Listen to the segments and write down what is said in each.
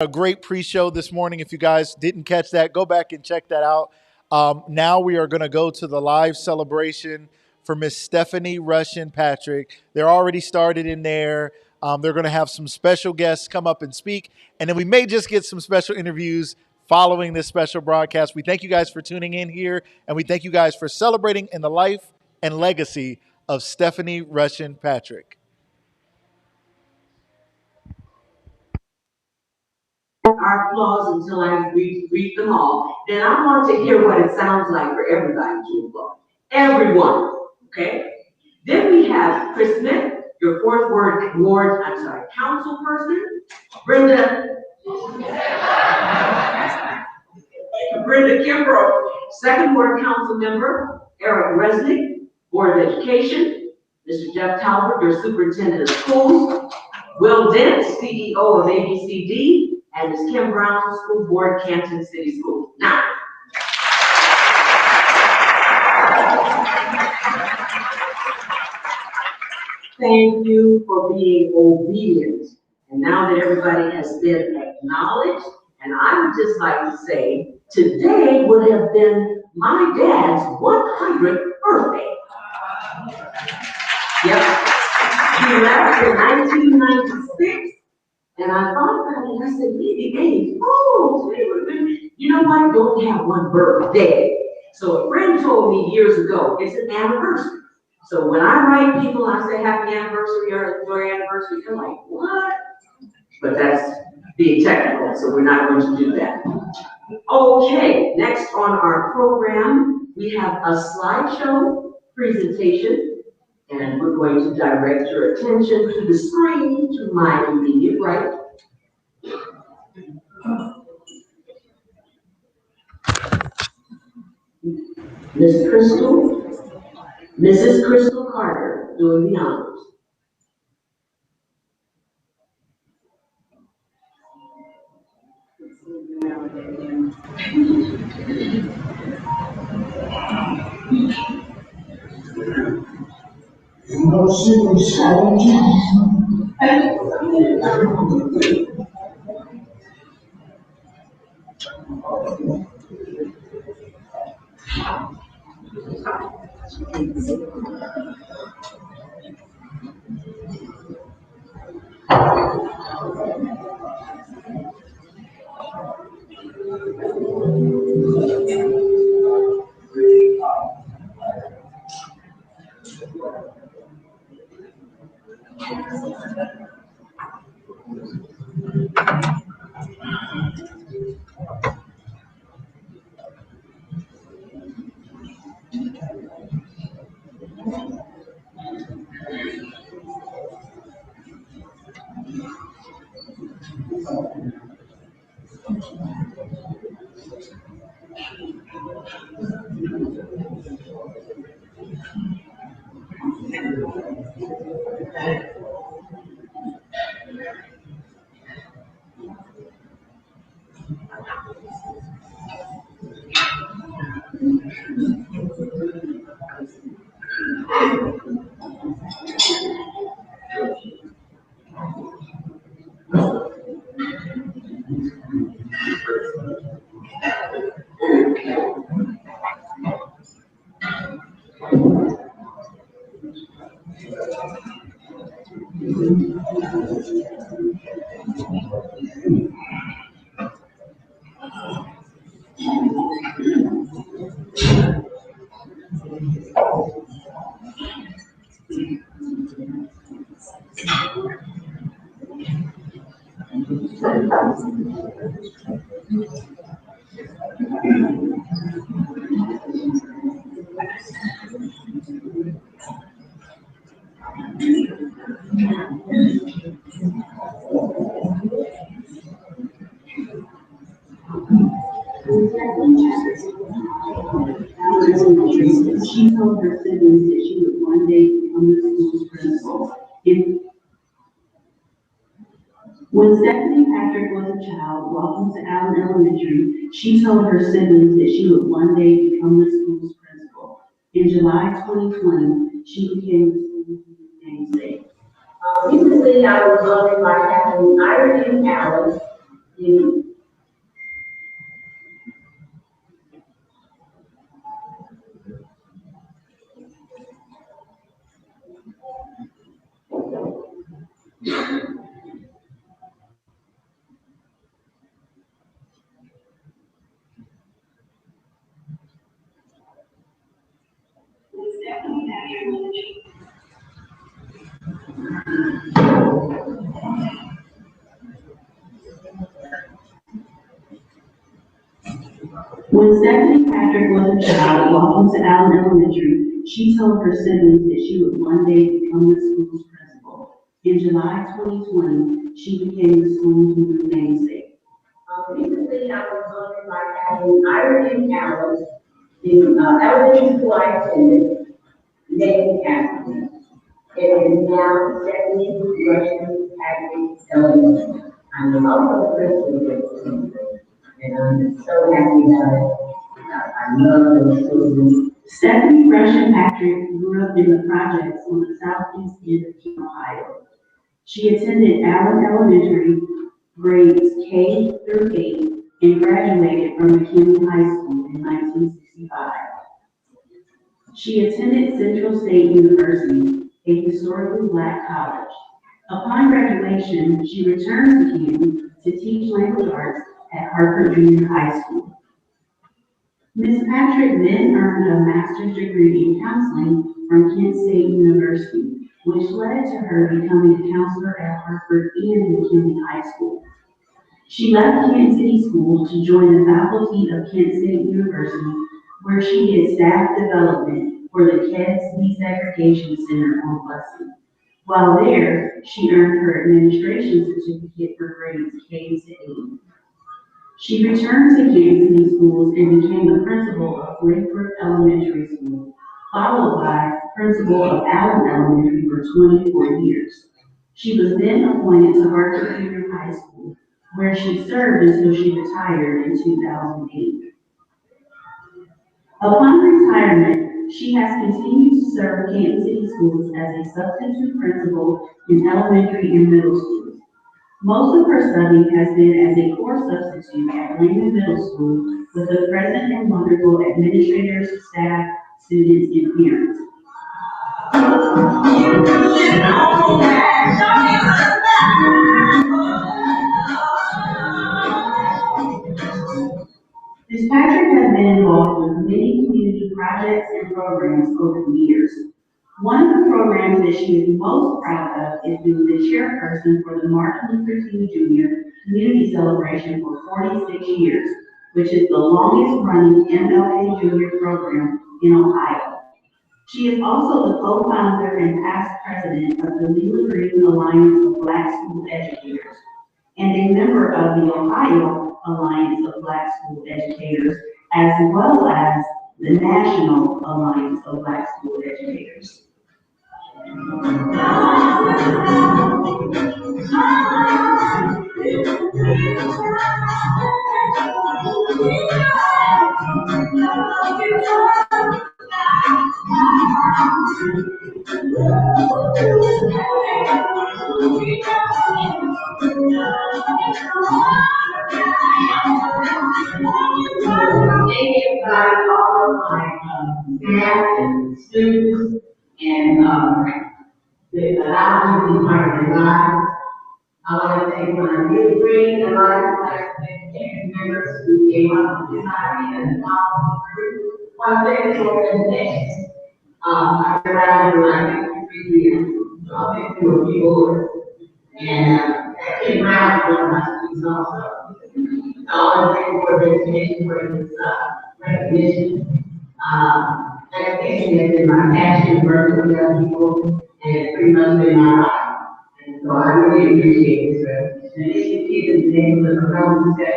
A great pre-show this morning. If you guys didn't catch that, go back and check that out. Now we are going to go to the live celebration for Miss Stephanie Rushin Patrick. They're already started in there. They're going to have some special guests come up and speak, and then we may just get some special interviews following this special broadcast. We thank you guys for tuning in here, and we thank you guys for celebrating in the life and legacy of Stephanie Rushin Patrick. Our applause until I read them all. Then I want to hear what it sounds like for everybody to applaud. Everyone, okay? Then we have Chris Smith, your council person. Brenda Kimbrough, second ward council member. Eric Resnick, Board of Education. Mr. Jeff Talbot, your superintendent of schools. Will Dent, CEO of ABCD. And Ms. Kim Brown, School Board, Canton City Schools. Now, thank you for being obedient. And now that everybody has been acknowledged, and I would just like to say, today would have been my dad's 100th birthday. Yep. He left in 1996. And I thought about it, and I said, maybe 80. Oh, you know what? Don't have one birthday. So a friend told me years ago, it's an anniversary. So when I write people, I say happy anniversary or your anniversary, they're like, what? But that's being technical, so we're not going to do that. Okay, next on our program, we have a slideshow presentation. And we're going to direct your attention to the screen to my immediate right. Mrs. Crystal Carter, doing the honors. She told her siblings that she would one day become the school's principal. When Stephanie Patrick was a child, walking to Allen Elementary, she told her siblings that she would one day become the school's principal. In July 2020, she became the school's namesake. Recently, I was honored by having Irene Allen When Stephanie Patrick was a child walking to Allen Elementary, she told her siblings that she would one day become the school's principal. In July 2020, she became the school's new namesake. Recently, I was honored by having Ireland Allen, the elementary school I attended, named after me. It is now Stephanie Rushin Patrick Elementary. I'm also the principal of the school, and I'm so happy about it. I love those children. Stephanie Rushin Patrick grew up in the projects on the southeast end of Canton, Ohio. She attended Allen Elementary, grades K through 8, and graduated from McKinney High School in 1965. She attended Central State University, a historically Black college. Upon graduation, she returned to Canton to teach language arts at Hartford Junior High School. Ms. Patrick then earned a master's degree in counseling from Kent State University, which led to her becoming a counselor at Hartford and McKinney High School. She left Kent City Schools to join the faculty of Kent State University, where she did staff development for the Kids Desegregation Center on busing. While there, she earned her administration certificate for grades K to 8. She returned to Canton City Schools and became the principal of Lakebrook Elementary School, followed by principal of Allen Elementary for 24 years. She was then appointed to Hartford Junior High School, where she served until she retired in 2008. Upon retirement, she has continued to serve Canton City Schools as a substitute principal in elementary and middle schools. Most of her study has been as a core substitute at Langman Middle School with the present and wonderful administrators, staff, students, and parents. Ms. Patrick has been involved with many community projects and programs over the years. One of the programs that she is most proud of is being the chairperson for the Martin Luther King Jr. Community Celebration for 46 years, which is the longest running MLK Jr. program in Ohio. She is also the co-founder and past president of the Leland Green Alliance of Black School Educators and a member of the Ohio Alliance of Black School Educators, as well as the National Alliance of Black School Educators. By all of my staff and students and that allow me to be part of their lives. I want to thank my really great and life members who came up with this idea and followed through. One thing is organization. I've been around for like 3 years. So I've been through a few boards. And I came around for one of my students also. I want to thank the organization for this recognition. Education has been my passion, working with young people, and it's pretty much been my life. And so I really appreciate this recognition. And it's kids in the neighborhood around the set.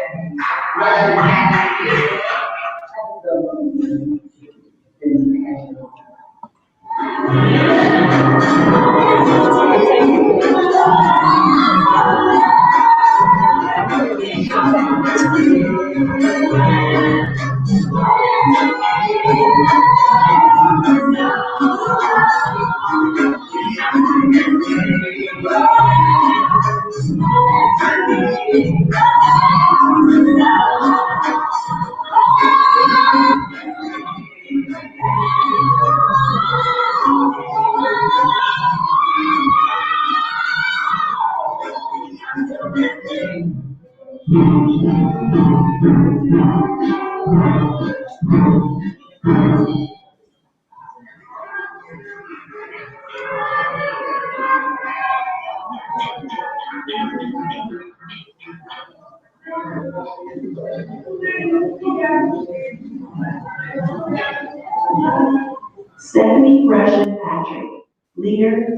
Stephanie Rushin Patrick, leader,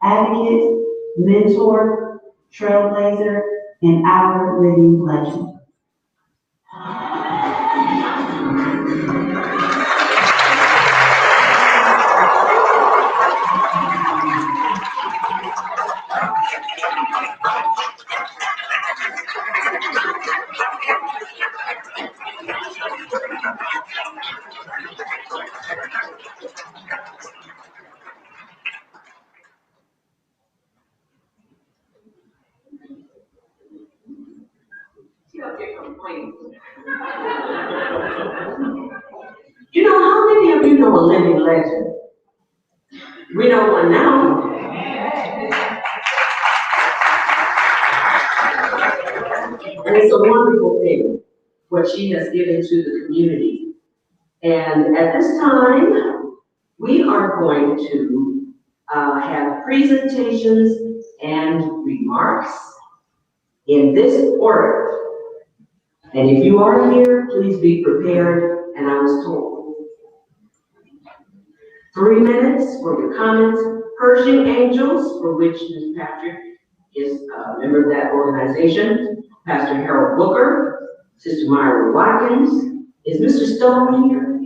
advocate, mentor, trailblazer, and our living legend. You know, how many of you know a living legend? We know one now. And it's a wonderful thing, what she has given to the community. And at this time, we are going to have presentations and remarks in this order. And if you are here, please be prepared. And I was told 3 minutes for your comments. Pershing Angels, for which Ms. Patrick is a member of that organization. Pastor Harold Booker, Sister Myra Watkins. Is Mr. Stone here?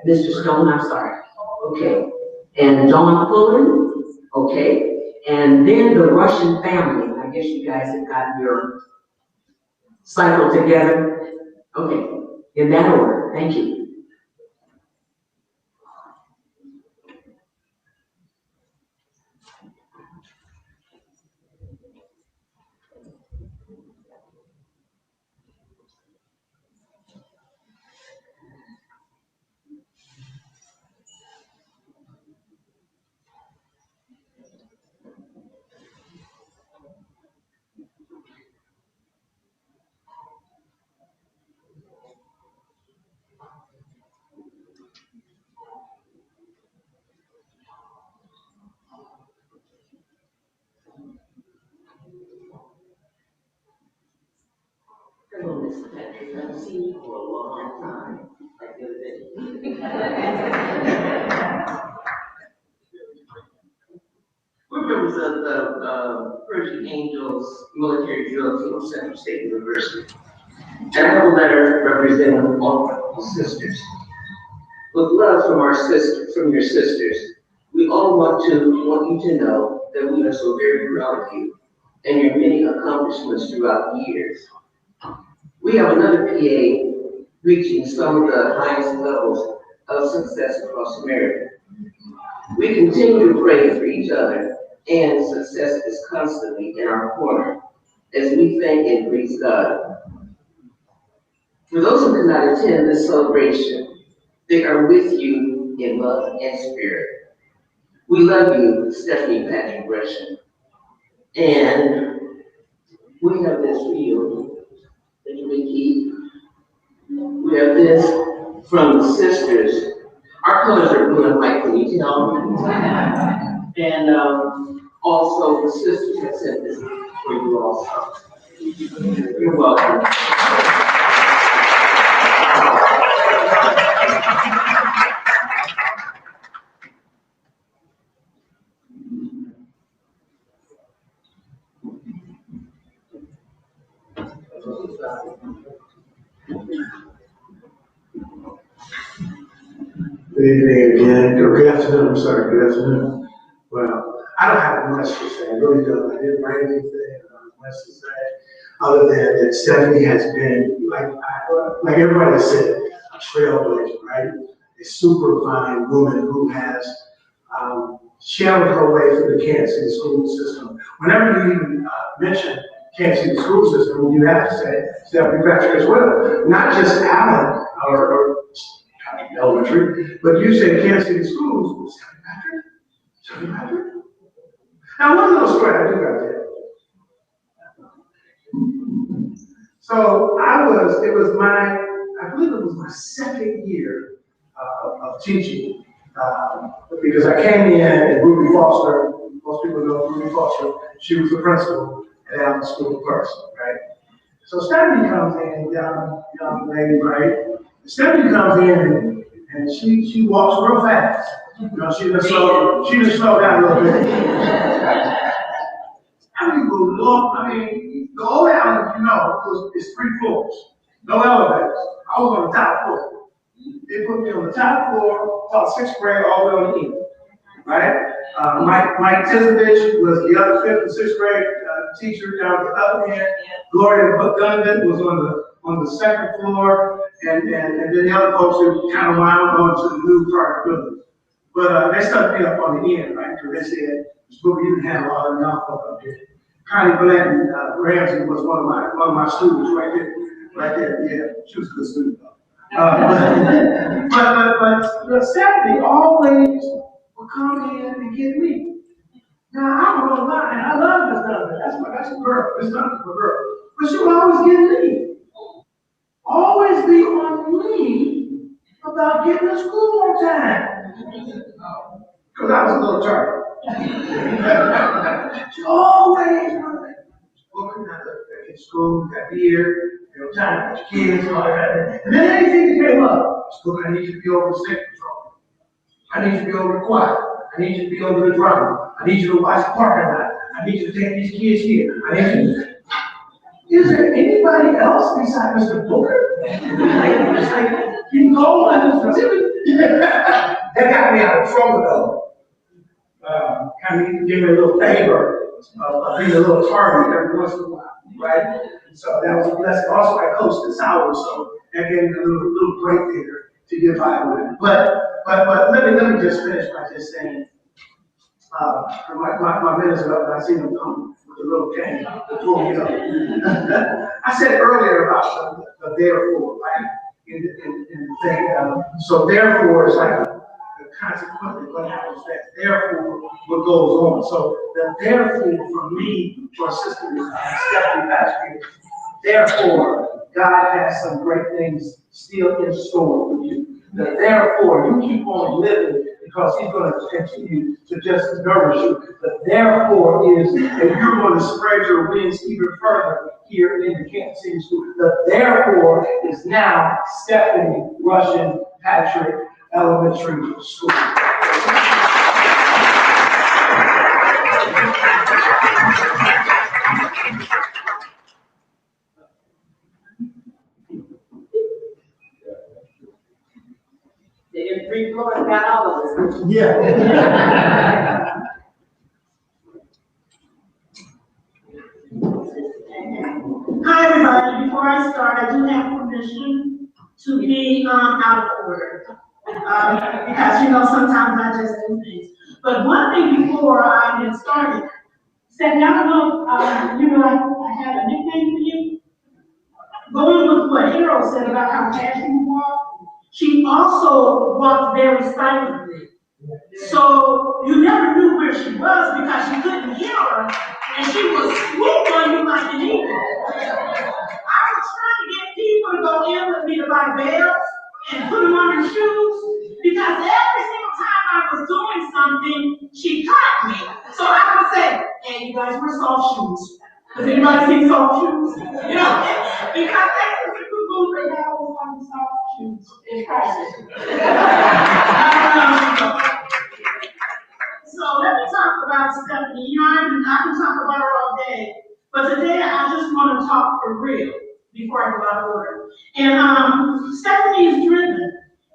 Mr. Stone, I'm sorry. Okay. And Dawn Pullen. Okay. And then the Russian family. I guess you guys have gotten your cycle together. Okay. In that order. Thank you. Hello, Ms. Patrick. I've seen you for a long time. I feel We're members of the Pershing Angels Military Drill Team of Central State University. And I have a letter representing all of the sisters. With love from our sisters, from your sisters, we all want you to know that we are so very proud of you and your many accomplishments throughout the years. We have another PA reaching some of the highest levels of success across America. We continue to pray for each other, and success is constantly in our corner as we thank and praise God. For those who could not attend this celebration, they are with you in love and spirit. We love you, Stephanie Patrick Rushin. And we have this for you that you may keep. We have this from the sisters. Our colors are blue and white, can you tell? And also the sisters have sent this for you also. You're welcome. Good evening again, or good afternoon, I'm sorry, good afternoon. Well, I don't have much to say, I really don't. I didn't write anything, I don't have much to say, other than that Stephanie has been, like everybody said, a trailblazer, right? A super fine woman who has shelled her way through the Canton City school system. Whenever you even mention Canton City school system, you have to say Stephanie Patrick as well. Not just Allen or elementary, but you say Canton City schools, Stephanie Patrick? Stephanie Patrick? Now, one little story I do got there. So I believe it was my second year of teaching. Because I came in and Ruby Foster, most people know Ruby Foster, she was the principal at Allen School first, right? So Stephanie comes in, young lady, right? Stephanie comes in and she walks real fast. You know, she just slow down a little bit. Stephanie will walk, the old Allen, is 3 floors. No elevators. I was on the top floor. They put me on the top floor, taught 6th grade all the way on the end. Right? Mike Tisovich was the other 5th and 6th grade teacher down the other end. Gloria Gunden was on the 2nd floor, and then the other folks who kind of wound on to the new part of the building. But they stuck me up on the end, right? Because they said, "This book you can handle all the young folk up here." Connie Blanton Ramsey was one of my students right there. Yeah, she was a good student though. But Stephanie always would come in and get me. Now I'm gonna lie, and I love Miss Donovan. That's a girl. Miss Donovan's a girl. But she would always get me. Always be on me about getting to school on time. Because I was a little tardy. She always wanted spoken at school, got here, time to get your kids, all that. And then anything that came up, spoke, I need you to be over the state patrol. I need you to be over the choir. I need you to be over the drama. I need you to watch the parking lot. I need you to take these kids here. I need you to... Is there anybody else besides Mr. Booker? It's like, you can go on that got me out of trouble though. Kind of give me a little favor of being a little tardy every once in a while, right? So that was a blessing. Also, I coached this hour, so that gave me a little break there to get by with. But let me just finish by just saying, my minutes are up, and I see them come with a little cane to pull me up. I said earlier about the therefore, right? In the thing, so therefore is like consequently what happens next. Therefore, what goes on. So the therefore from me to our sister Stephanie Patrick. Therefore, God has some great things still in store for you. The therefore, you keep on living because He's going to continue to just nourish you. The therefore is that you're going to spread your wings even further here in the Canton City School. The therefore is now Stephanie Rushin Patrick Elementary School. They didn't 3 floors, got all of us. Yeah. Hi, everybody. Before I start, I do have permission to be out of order. Because, sometimes I just do things. But one thing before I get started, Stephanie, I don't know, I had a nickname for you. Going with what Harold said about how fast you walk, she also walked very silently. So you never knew where she was because you couldn't hear her, and she was swooping on you like an eagle. I was trying to get people to go in with me to buy bells and put them on their shoes because every single time I was doing something, she caught me. So I would say, "Hey, you guys wear soft shoes. Does anybody see soft shoes?" Because that's what people do. They have all these soft shoes. It's practice. So let me talk about Stephanie. I can talk about her all day, but today I just want to talk for real before I go out of order. And Stephanie is driven,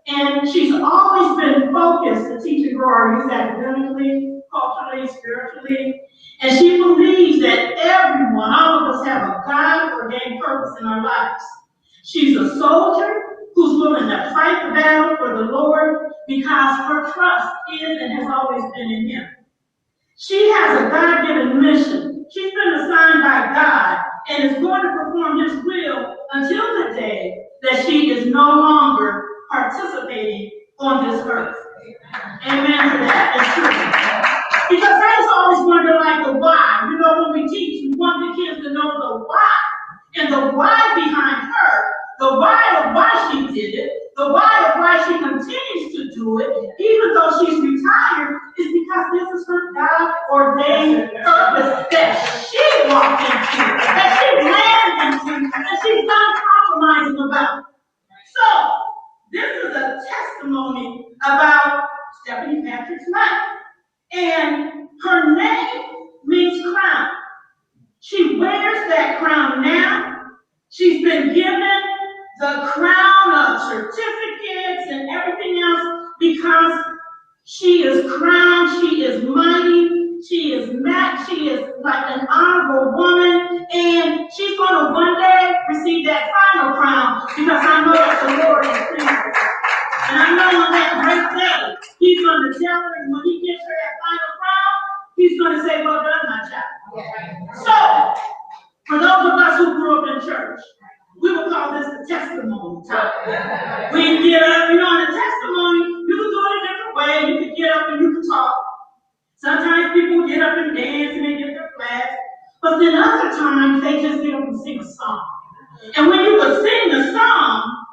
and she's always been focused to teach and grow our youth academically, culturally, spiritually, and she believes that everyone, all of us, have a God-ordained purpose in our lives. She's a soldier who's willing to fight the battle for the Lord because her trust is and has always been in Him. She has a God-given mission. She's been assigned by God and is going to perform His will until the day that she is no longer participating on this earth. Amen to that. It's true. Because I just always wonder, like, the why. When we teach, we want the kids to know the why. And the why behind her, the why of why she did it, the why of why she continues to do it, even though she's retired, is because this is her God-ordained purpose that she walked into, that she landed into, and she's not compromising about. So, this is a testimony about Stephanie Patrick's life. And her name means crown. She wears that crown now. She's been given the crown of certificates and everything else because she is crowned, she is mighty, she is she is like an honorable woman, and she's going to one day receive that final crown because I know that the Lord is pleased with her. And I know on that great day, he's going to tell her, and when he gives her that final crown, he's going to say, well done, my child. So, for those of us who grew up in church, we would call this the testimony time. We get up, in the testimony, you can do it a different way. You can get up and you can talk. Sometimes people get up and dance and they get their flags. But then other times, they just get up and sing a song. And when you would sing the song,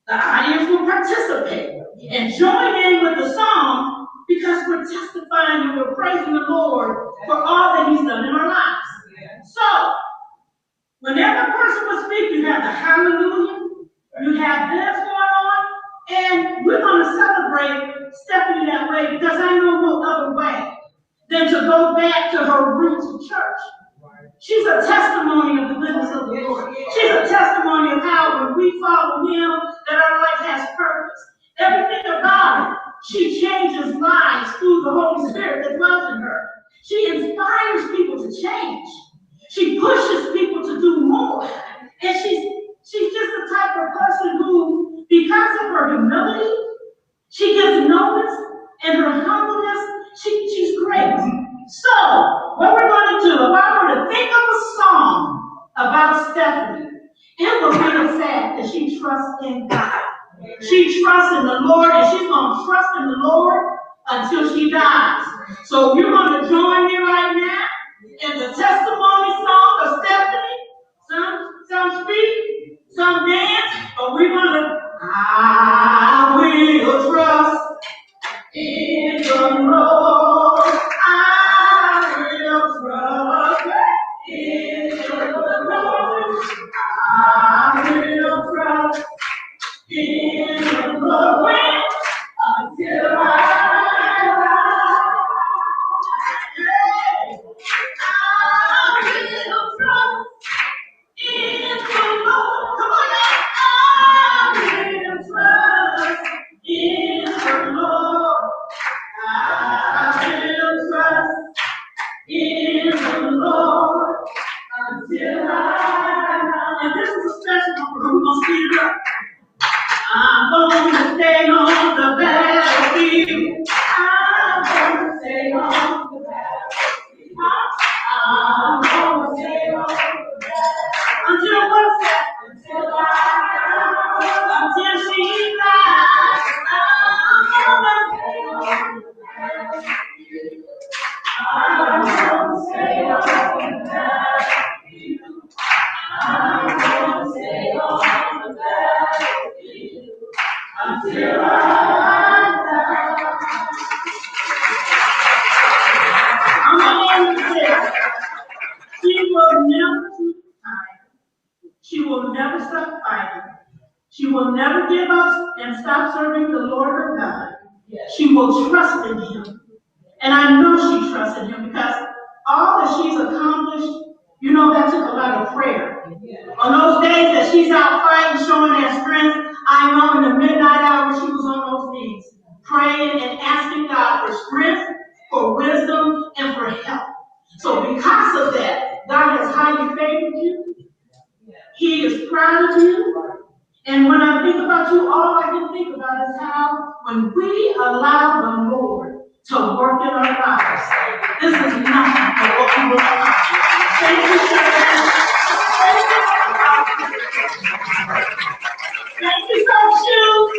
the audience will participate and join in with the song because we're testifying and we're praising the Lord for all that he's done in our lives. So, whenever a person will speak, you have the hallelujah, you have this going on, and we're going to celebrate Stephanie that way because I know no other way than to go back to her roots of church. She's a testimony of the goodness of the Lord. She's a testimony of how when we follow him, that our life has purpose. Everything about it, she changes lives through the Holy Spirit that dwells in her. She inspires people to change. She pushes people to do more. And she's just the type of person who, because of her humility, she gets noticed, and her humbleness, she's great. So, what we're going to do, if I were to think of a song about Stephanie, it would be the fact that she trusts in God. She trusts in the Lord, and she's going to trust in the Lord until she dies. So you're going to join me right now in the testimony song of Stephanie. Some speak, some dance, but we're going to, I will trust in the Lord. I will trust in the Lord. I will trust in the Lord until I die. I will trust in the Lord. Come on now. I will trust in the Lord. I will trust in the Lord until I die. And this is a special one. We're going to speed it up. I'm going to stay on the battlefield. I'm going to stay on the battlefield. I'm going to stay on the battlefield. Until what's that? Until she dies. I'm going to stay on the battlefield. I'm going to stay on the battlefield. I'm going to stay on the battlefield until I die. I'm going to say, she will never be tired. She will never stop fighting. She will never give up and stop serving the Lord her God. She will trust in him. And I know she trusted him because all that she's accomplished, that took a lot of prayer. On those days that she's out fighting, showing that strength, I know in the midnight hour she was on those knees, praying and asking God for strength, for wisdom, and for help. So because of that, God has highly favored you. He is proud of you. And when I think about you, all I can think about is how when we allow the Lord to work in our lives, this is nothing but what we will accomplish. Thank you, Sharon. Thank you, Coach Shoes.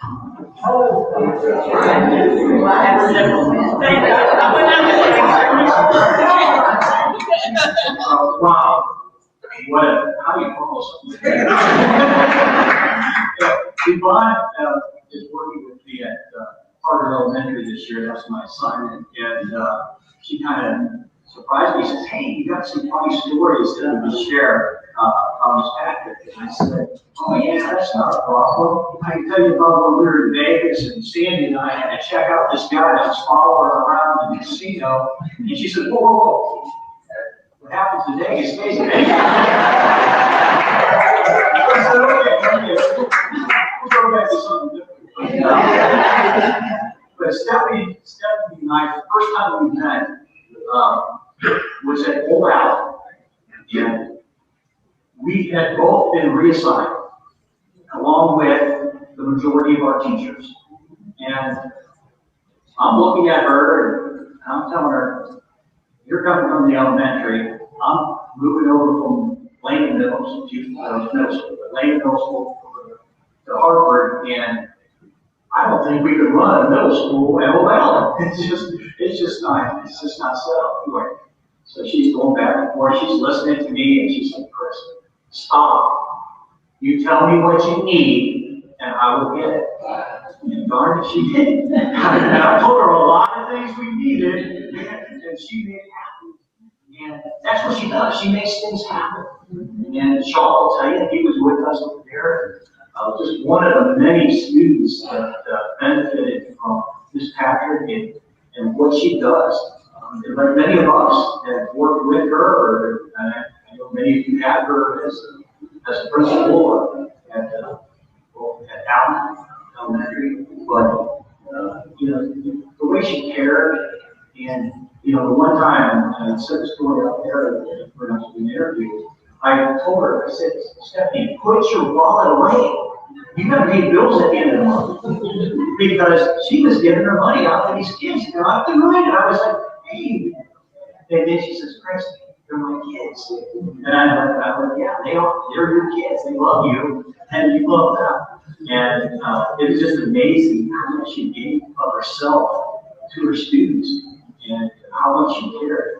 Wow. How do you follow something? Yvonne is working with me at Harvard Elementary this year. That's my assignment. And she kind of surprised me. She says, hey, you got some funny stories to share on Ms. Patrick. And I said, oh, yeah, that's not a problem. I can tell you about when we were in Vegas and Sandy and I had to check out this guy that was following her around the casino. And she said, whoa, whoa, whoa. What happens today is stays in Vegas. I said, okay, we'll go back to something different. But Stephanie and I, the first time we met was at Old Allen. And we had both been reassigned, along with the majority of our teachers. And I'm looking at her and I'm telling her, you're coming from the elementary. I'm moving over from Lane Middle School, Lane Middle School to Harvard, and I don't think we could run a middle school at Old Allen. It's just not set up for it. So she's going back and forth. She's listening to me, and she's like, Chris, stop. You tell me what you need, and I will get it. And darn it, she did. And I told her a lot of things we needed, and she made it happen. And that's what she does. She makes things happen. And Sean will tell you, he was with us over there. Just one of the many students that benefited from Ms. Patrick and what she does. Like many of us that worked with her, and I know many of you had her as a principal at Allen Elementary, but the way she cared, and the one time, and I said the story out there when I was being interviewed, I told her, I said, Stephanie, put your wallet away. You got to pay bills at the end of the month. Because she was giving her money out to these kids. And I'm doing it. And I was like, hey. And then she says, Chris, they're my kids. And I'm like, yeah, they are. They're your kids. They love you. And you love them. And it was just amazing how much she gave of herself to her students and how much she cared.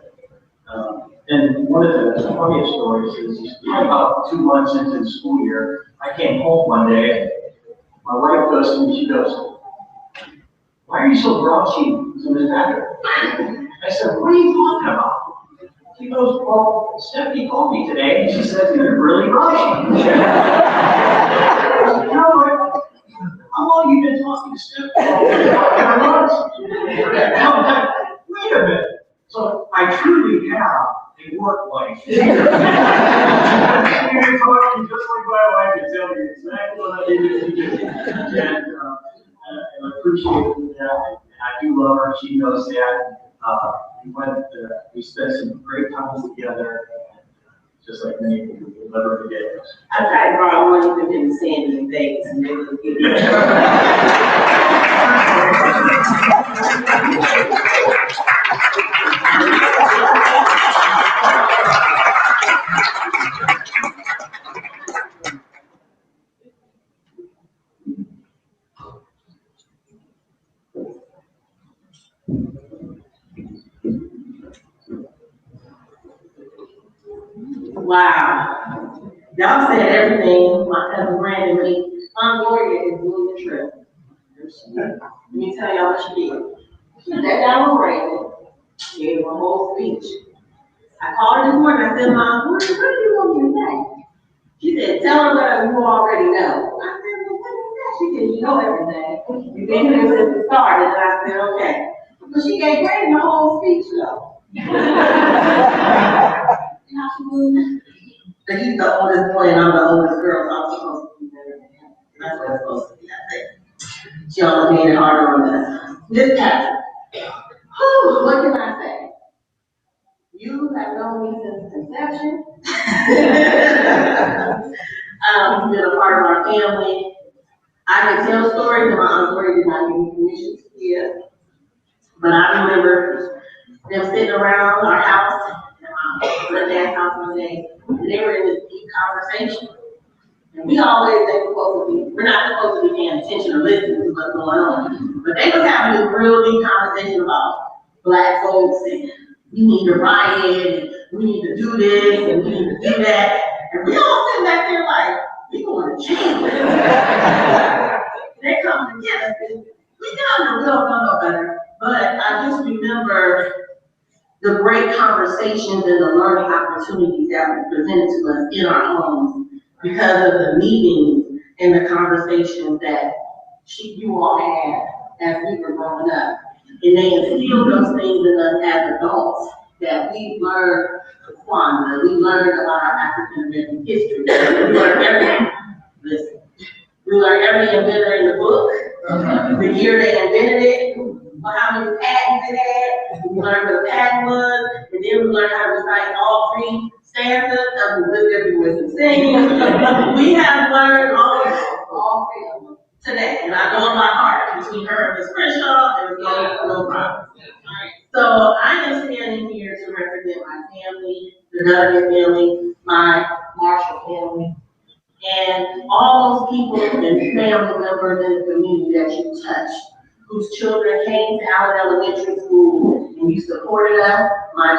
And one of the funniest stories is about 2 months into the school year, I came home one day and my wife goes to me, she goes, why are you so grouchy to Ms. Patrick? I said, what are you talking about? She goes, well, Stephanie called me today and she said, you're really grouchy. You know what? How long have you been talking to Stephanie? Wait a minute. So I truly have a work life. You're talking just like my wife can tell me exactly what I need to do. And I appreciate that. I do love her. She knows that. We spent some great time together. Just like many people will never forget. I tried to borrow money from them and Sandy in Vegas and they would give it. Wow. Y'all said everything. My cousin Brandon made. Aunt Gloria is doing the trip. Let me tell y'all what she did. She sat down with Brandon, gave him a whole speech. I called her this morning. I said, Mom, what do you want me to say? She said, tell her what you already know. I said, well, what is that? She said, you know everything. You've been here since it started. And I said, okay. But she gave Brandon a whole speech, though. But he's the oldest boy and I'm the oldest girl, so I'm supposed to be better than him. That's what it's supposed to be, I think. She almost made it harder on us. Miss Patrick. What can I say? You have known me since conception. You've been a part of our family. I could tell stories that my Aunt Gloria did not give me permission to give. But I remember them sitting around our house, my dad's house one day, and they were in this deep conversation. And we always think we're not supposed to be paying attention or listening to what's going on. But they was having this real deep conversation about Black folks and we need to riot and we need to do this and we need to do that. And we all sitting back there like, we want to change. They come together. We don't know better. But I just remember the great conversations and the learning opportunities that were presented to us in our homes because of the meetings and the conversations that you all had as we were growing up. And they instilled those things in us as adults that we learned Kwanzaa, we learned about our African American history. We learned everything. Listen, we learned every inventor in the book, the year they invented it, how many patents it had. We learned what a patent was, and then we learned how to recite all three stanzas of the Live Everywhere and Sing. We have learned all three of them today, and I know in my heart between her and Ms. Crenshaw, there's no problem. So I am standing here to represent my family, the Dudley family, my Marshall family, and all those people and family members in the community that you touched, whose children came to Allen Elementary School and you supported us, my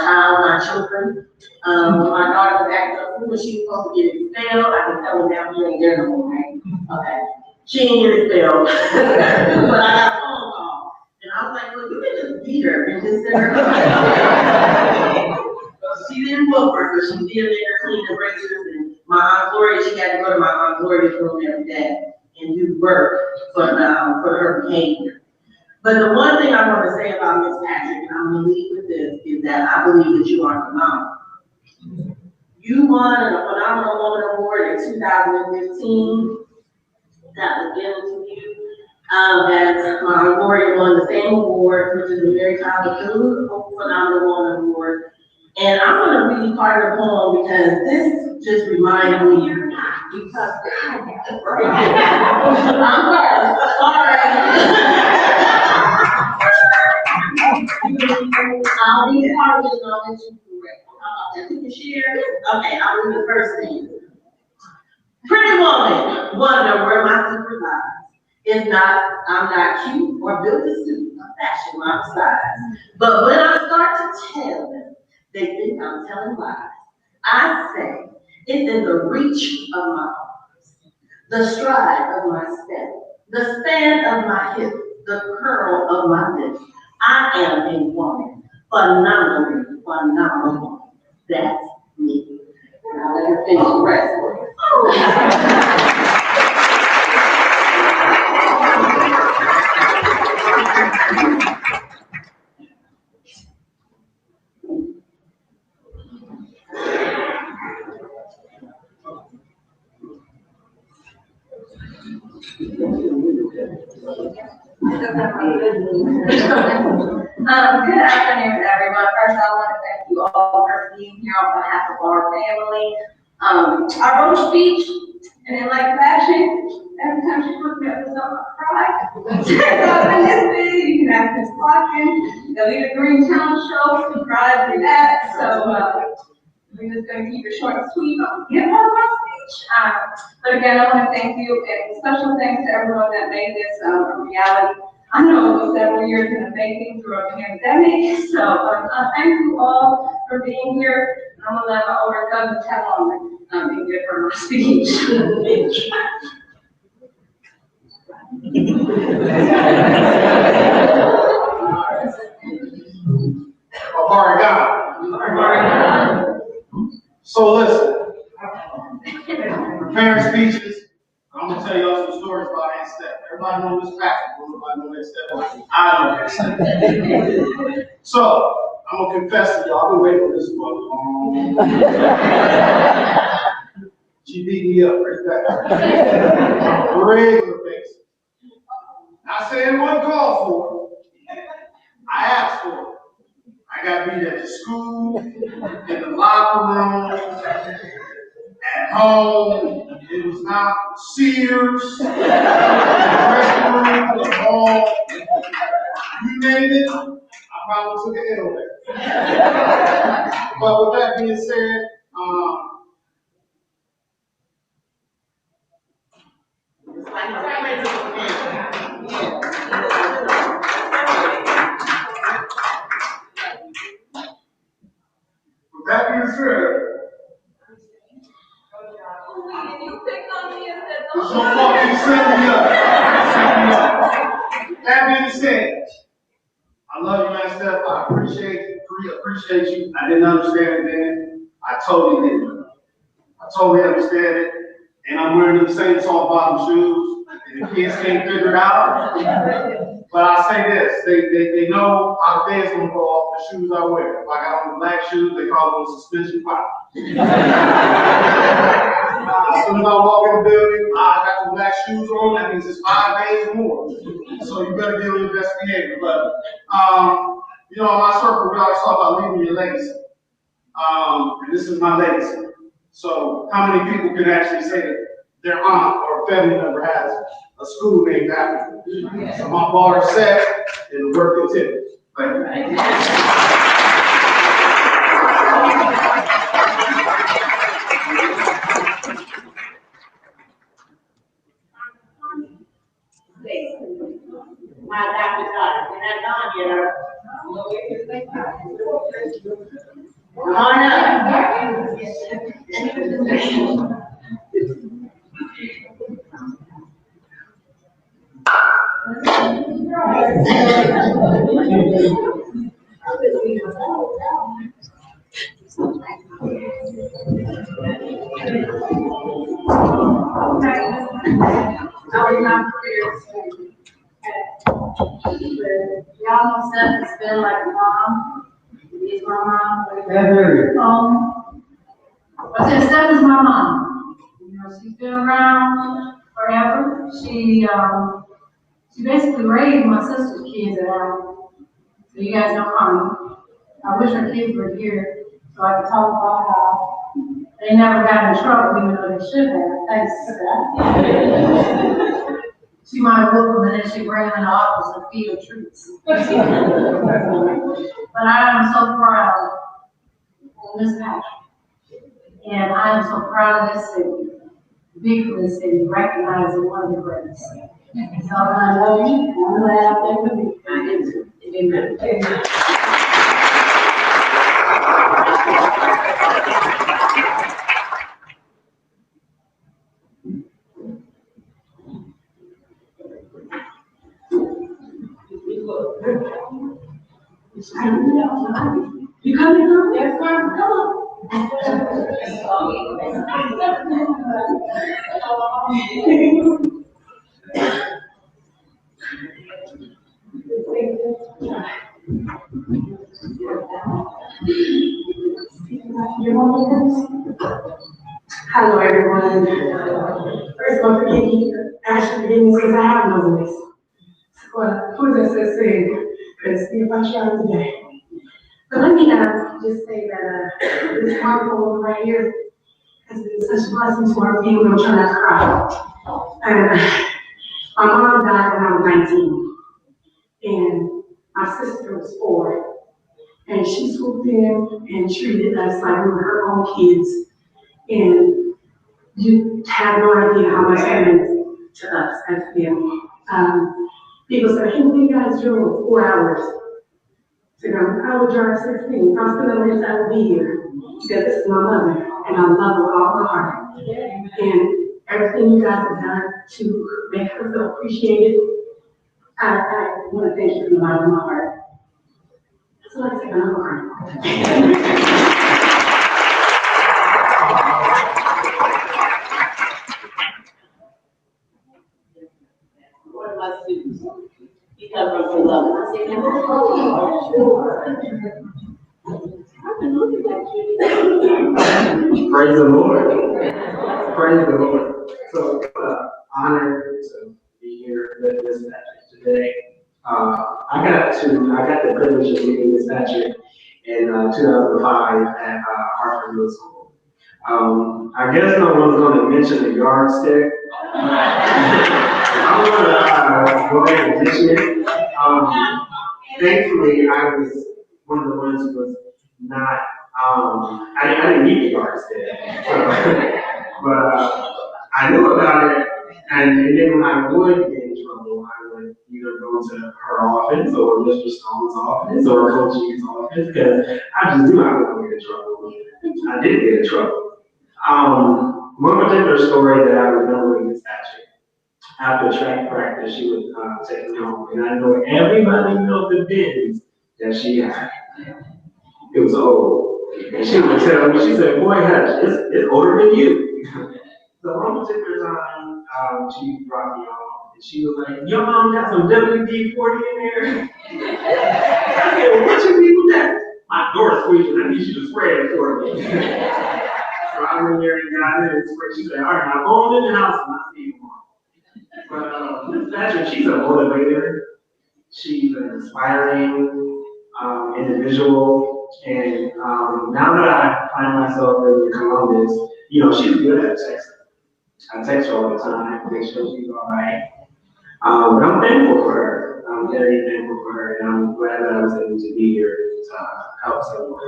children. When my daughter was acting up when she was supposed to get expelled, I can tell her now she ain't there no more, right? Okay. She ain't get expelled. But I got a phone call. And I was like, look, you can just beat her and just send her home. She didn't book her, but she did make her clean the razors. And my Aunt Gloria, she had to go to my Aunt Gloria's room every day and do work for her behavior. But the one thing I want to say about Ms. Patrick, and I'm going to leave with this, is that I believe that you are phenomenal. You won a Phenomenal Woman Award in 2015. That was given to you. As my Aunt Gloria won the same award, which is the Mary Tyler Moore Phenomenal Woman Award. And I'm going to read part of the poem because this just reminds me. Because I'm sorry. I'll read part of it and I'll let you correct. How about that? We can share. Okay, I'll read the first thing. Pretty woman, wonder where my secret lies. It's not, I'm not cute or built a suit, a fashion my size. But when I start to tell them, they think I'm telling lies. I say, it's in the reach of my arms, the stride of my step, the span of my hip, the curl of my lip. I am a woman, phenomenally phenomenal woman. That's me. And I'll let her finish the rest for you. Good afternoon, everyone. First, I want to thank you all for being here on behalf of our family. I wrote a speech, and in like fashion, every time she put me up for something, I cry. You can ask Ms. Plotkin, the Leader Green Town Show, subscribe to that. So we're just going to keep it short and sweet. I'll get on my speech. But again, I want to thank you, and special thanks to everyone that made this a reality. I know it was several years in the making through a pandemic, so thank you all for being here. I'm gonna let my older cousin tell on being good for my speech. So listen, preparing speeches, I'm gonna tell y'all some stories about Aunt Steph. Everybody know Miss Patrick, everybody know Aunt Steph. I know Aunt Steph. So I'm gonna confess to y'all, I've been waiting for this for a long time. She beat me up right back. Regular basis. Not saying what called for. I asked for it. I got beat at the school, in the locker room, at home. It was not Sears, the restaurant, the mall. You name it, I probably took an L there. But with that being said, I love you, man, Steph. I appreciate you. I didn't understand it then. I totally didn't. I totally understand it. And I'm wearing the same soft bottom shoes. And the kids can't figure it out. But I say this, they know how the fans gonna go off the shoes I wear. If I got on the black shoes, they call them suspension pop. As soon as I walk in the building, I got the black shoes on, that means it's 5 days or more. So you better be on your best behavior. But you know, in my circle, we always talk about leaving your legacy. And this is my legacy. So how many people can actually say that their aunt or family member has a school named after them? So my bar is set and the work continues. Thank you. My adopted daughter, you're not gone yet, come on up. I was not prepared to. Y'all know Steph has been like a mom. He's my mom. But then Steph is my mom. You know, she's been around forever. She basically raised my sister's kids at home. So you guys know Connie. I wish her kids were here so I could talk about how they never got in trouble, even though they should have, thanks to that. She might whoop them and then she bring them in the office and feed them treats. But I am so proud of Miss Patrick. And I am so proud of this city, big for this city, recognizing one of the greats. So I love you, and I'm glad I'm there with you. I am too. Amen. Amen. You coming home? Yes, ma'am. Come on. Hello, everyone. First, don't forgive me, Ashley, forgive me since I have no voice. Well, who does that say? Because if I try today. But let me just say that this smartphone right here has been such a blessing to our family. I'm trying not to cry. My mom died when I was 19, and my sister was 4. And she swooped in and treated us like we were her own kids. And you have no idea how much that meant to us as a family. People say, hey, what you guys drove 4 hours? So I would drive 16. I'm still on this, I would be here. Because this is my mother, and I love her with all my heart. And everything you guys have done to make her feel appreciated, I want to thank you from the bottom of my heart. So I say, I'm crying. One of my students, he comes from Philadelphia. I say, Praise the Lord. Praise the Lord. So, honored to be here with Miss Patrick today. I got the privilege of meeting Miss Patrick in 2005 at Hartford Middle School. I guess no one's going to mention the yardstick. I'm going to go ahead and mention it. Thankfully, I was one of the ones who was not, I didn't need the yardstick. But I knew about it, and then when I would get in trouble, I would either go to her office or Mr. Stone's office or Coach G's office, because I just knew I was going to get in trouble. I did get in trouble. One particular story that I remember with Miss Patrick, after track practice, she would take me home, and I know everybody knows the bins that she had. It was old. And she would tell me, she said, boy, hush, it's older than you. So one particular time, she brought me on, and she was like, your mom got some WD-40 in there? I said, well, what you mean with that? My door squeezing, I need you to spray it for me. So I went there and got it and sprayed. She said, all right, now go in the house and I'll see you tomorrow. But Ms. Patrick, she's a motivator. She's an inspiring individual. And now that I find myself in Columbus, she's good at texting. I text her all the time, make sure she's all right. But I'm thankful for her. I'm very thankful for her, and I'm glad that I was able to be here to help someone.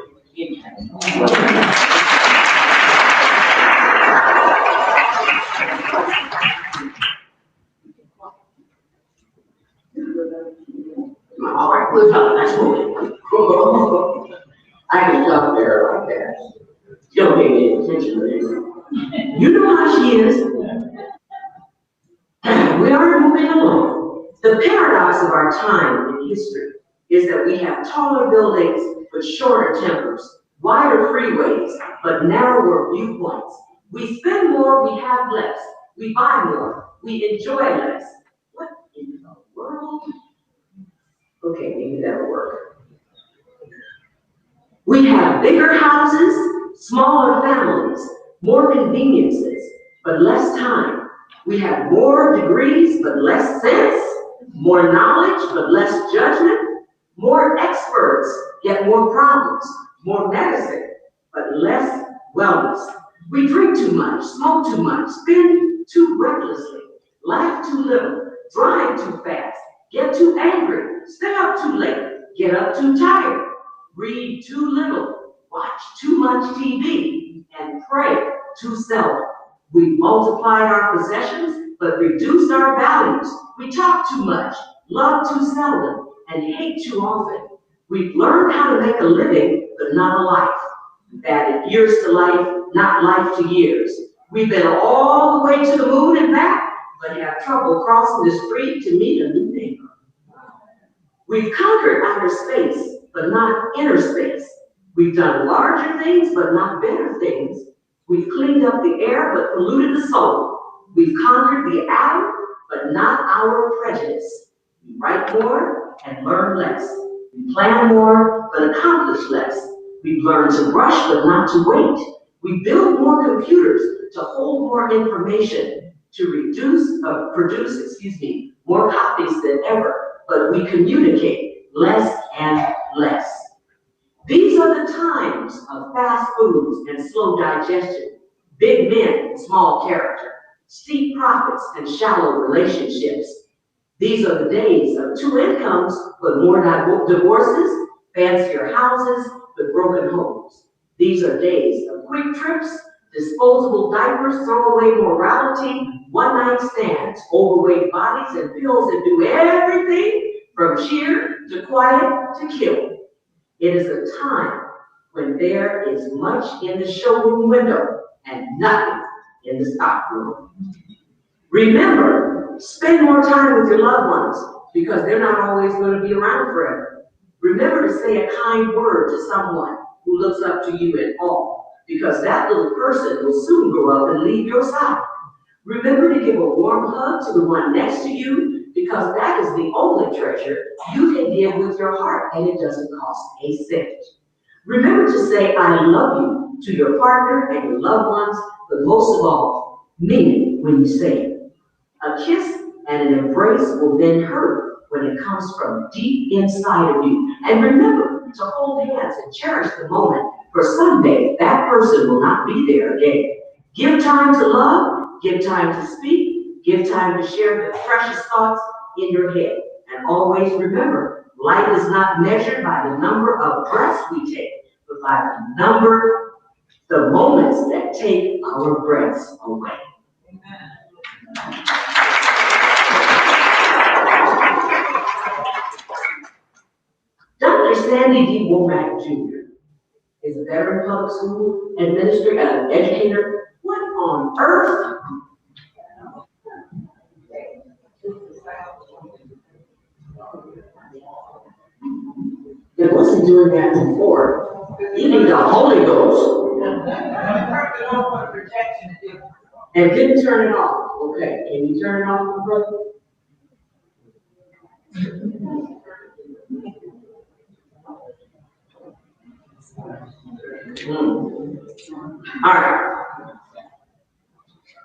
All right, we're done. That's moving. I can stop there like that. She don't pay any attention to this. You know how she is. We are moving along. The paradox of our time in history is that we have taller buildings but shorter tempers, wider freeways but narrower viewpoints. We spend more, we have less. We buy more, we enjoy less. What in the world? Okay, maybe that'll work. We have bigger houses, smaller families, more conveniences, but less time. We have more degrees, but less sense, more knowledge, but less judgment, more experts, yet more problems, more medicine, but less wellness. We drink too much, smoke too much, spend too recklessly, laugh too little, drive too fast, get too angry, stay up too late, get up too tired, read too little, watch too much TV, and pray too seldom. We've multiplied our possessions, but reduced our values. We talk too much, love too seldom, and hate too often. We've learned how to make a living, but not a life. We've added years to life, not life to years. We've been all the way to the moon and back, but have trouble crossing the street to meet a new neighbor. We've conquered outer space, but not inner space. We've done larger things, but not better things. We've cleaned up the air, but polluted the soul. We've conquered the atom, but not our prejudice. We write more and learn less. We plan more, but accomplish less. We've learned to rush, but not to wait. We build more computers to hold more information, to produce more copies than ever, but we communicate less and less. These are the times of fast foods and slow digestion, big men and small character, steep profits and shallow relationships. These are the days of 2 incomes but more divorces, fancier houses but broken homes. These are days of quick trips, disposable diapers, throwaway morality, one-night stands, overweight bodies, and pills that do everything from cheer to quiet to kill. It is a time when there is much in the showroom window and nothing in the stock room. Remember, spend more time with your loved ones because they're not always going to be around forever. Remember to say a kind word to someone who looks up to you in awe because that little person will soon grow up and leave your side. Remember to give a warm hug to the one next to you because that is the only treasure you can give with your heart and it doesn't cost a cent. Remember to say I love you to your partner and your loved ones, but most of all, mean it when you say it. A kiss and an embrace will then hurt when it comes from deep inside of you. And remember to hold hands and cherish the moment, for someday that person will not be there again. Give time to love, give time to speak, give time to share the precious thoughts in your head. And always remember, life is not measured by the number of breaths we take, but by the moments that take our breaths away. Dr. Sandy D. Womack Jr. is a veteran public school administrator and educator. What on earth? doing that before. You need the Holy Ghost. And didn't turn it off. Okay, can you turn it off, brother? All right.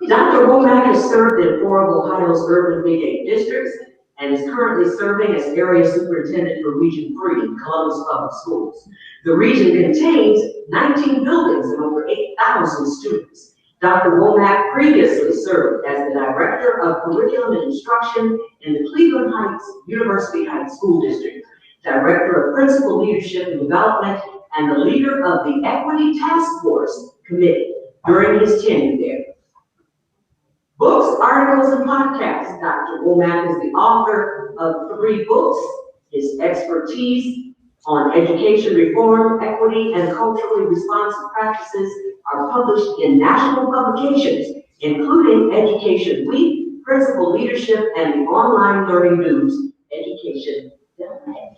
Dr. Womack has served in four of Ohio's urban Big 8 districts and is currently serving as area superintendent for Region 3 in Columbus Public Schools. The region contains 19 buildings and over 8,000 students. Dr. Womack previously served as the director of curriculum and instruction in the Cleveland Heights University Heights School District, director of principal leadership and development, and the leader of the Equity Task Force Committee during his tenure there. Books, articles, and podcasts. Dr. Womack is the author of 3 books. His expertise on education reform, equity, and culturally responsive practices are published in national publications, including Education Week, Principal Leadership, and the online learning news, Education Today.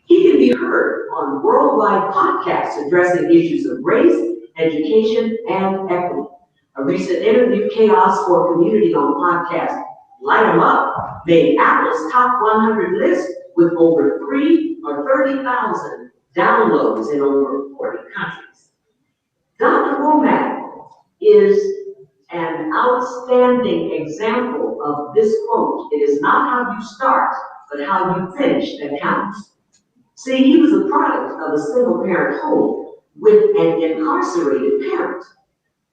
He can be heard on worldwide podcasts addressing issues of race, education, and equity. A recent interview, Chaos for Community on podcast, Light 'em Up, made Apple's top 100 list with over 30,000 downloads in over 40 countries. Dr. Womack is an outstanding example of this quote: "It is not how you start, but how you finish that counts." See, he was a product of a single-parent home with an incarcerated parent.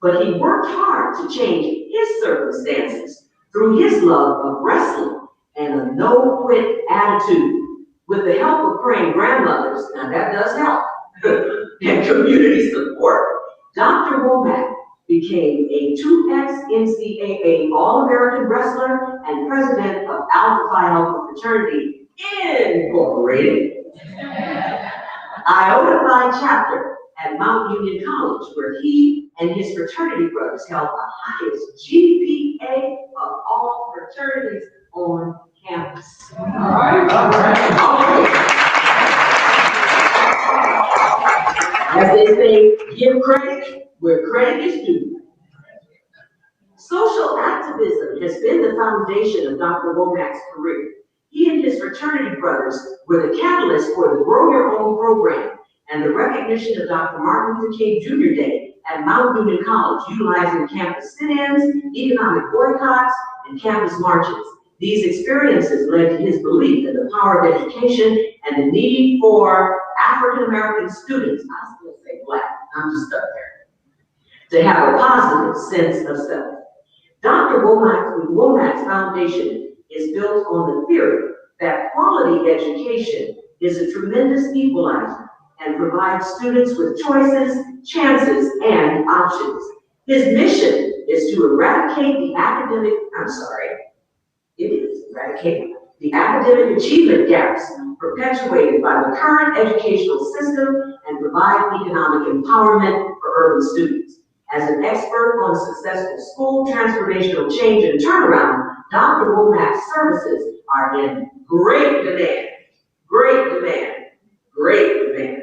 But he worked hard to change his circumstances through his love of wrestling and a no-quit attitude. With the help of praying grandmothers, now that does help, and community support, Dr. Womack became a 2X NCAA All-American wrestler and president of Alpha Phi Alpha Fraternity Incorporated, Iota Phi Chapter at Mount Union College, where he and his fraternity brothers held the highest GPA of all fraternities on campus. All right. As they say, give credit where credit is due. Social activism has been the foundation of Dr. Womack's career. He and his fraternity brothers were the catalyst for the Grow Your Own program and the recognition of Dr. Martin Luther King Jr. Day at Mount Union College, utilizing campus sit-ins, economic boycotts, and campus marches. These experiences led to his belief in the power of education and the need for African-American students, I still say Black, I'm just stuck there, to have a positive sense of self. Dr. Womack's foundation is built on the theory that quality education is a tremendous equalizer and provides students with choices, chances, and options. His mission is to eradicate the academic achievement gaps perpetuated by the current educational system and provide economic empowerment for urban students. As an expert on successful school transformational change and turnaround, Dr. Womack's services are in great demand, great demand, great demand.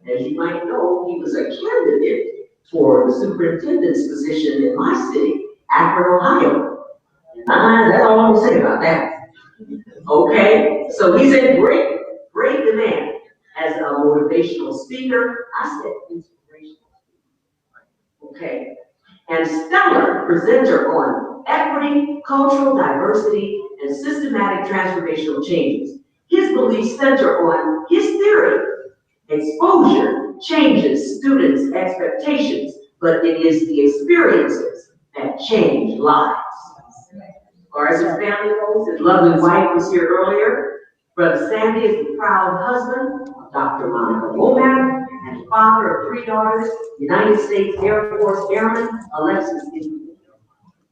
As you might know, he was a candidate for the superintendent's position in my city, Akron, Ohio. That's all I'm gonna say about that. Okay, so he's in great, great demand as a motivational speaker. I said inspirational. Okay, and stellar presenter on equity, cultural diversity, and systematic transformational changes. His beliefs center on his theory. Exposure changes students' expectations, but it is the experiences that change lives. Or as his family goes, his lovely wife was here earlier. Brother Sandy is the proud husband of Dr. Monica Womack and father of 3 daughters, United States Air Force Airman Alexis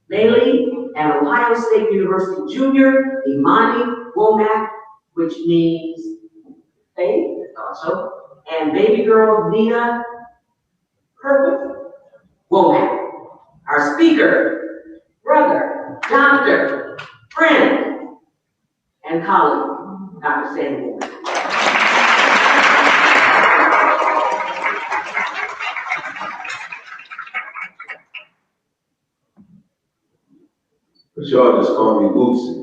Bailey, and Ohio State University Junior Imani Womack, which means faith, also, and baby girl Nina Perfect Womack. Our speaker, brother, doctor, friend, and colleague, Dr. Sandy Womack. y'all just call me Bootsy.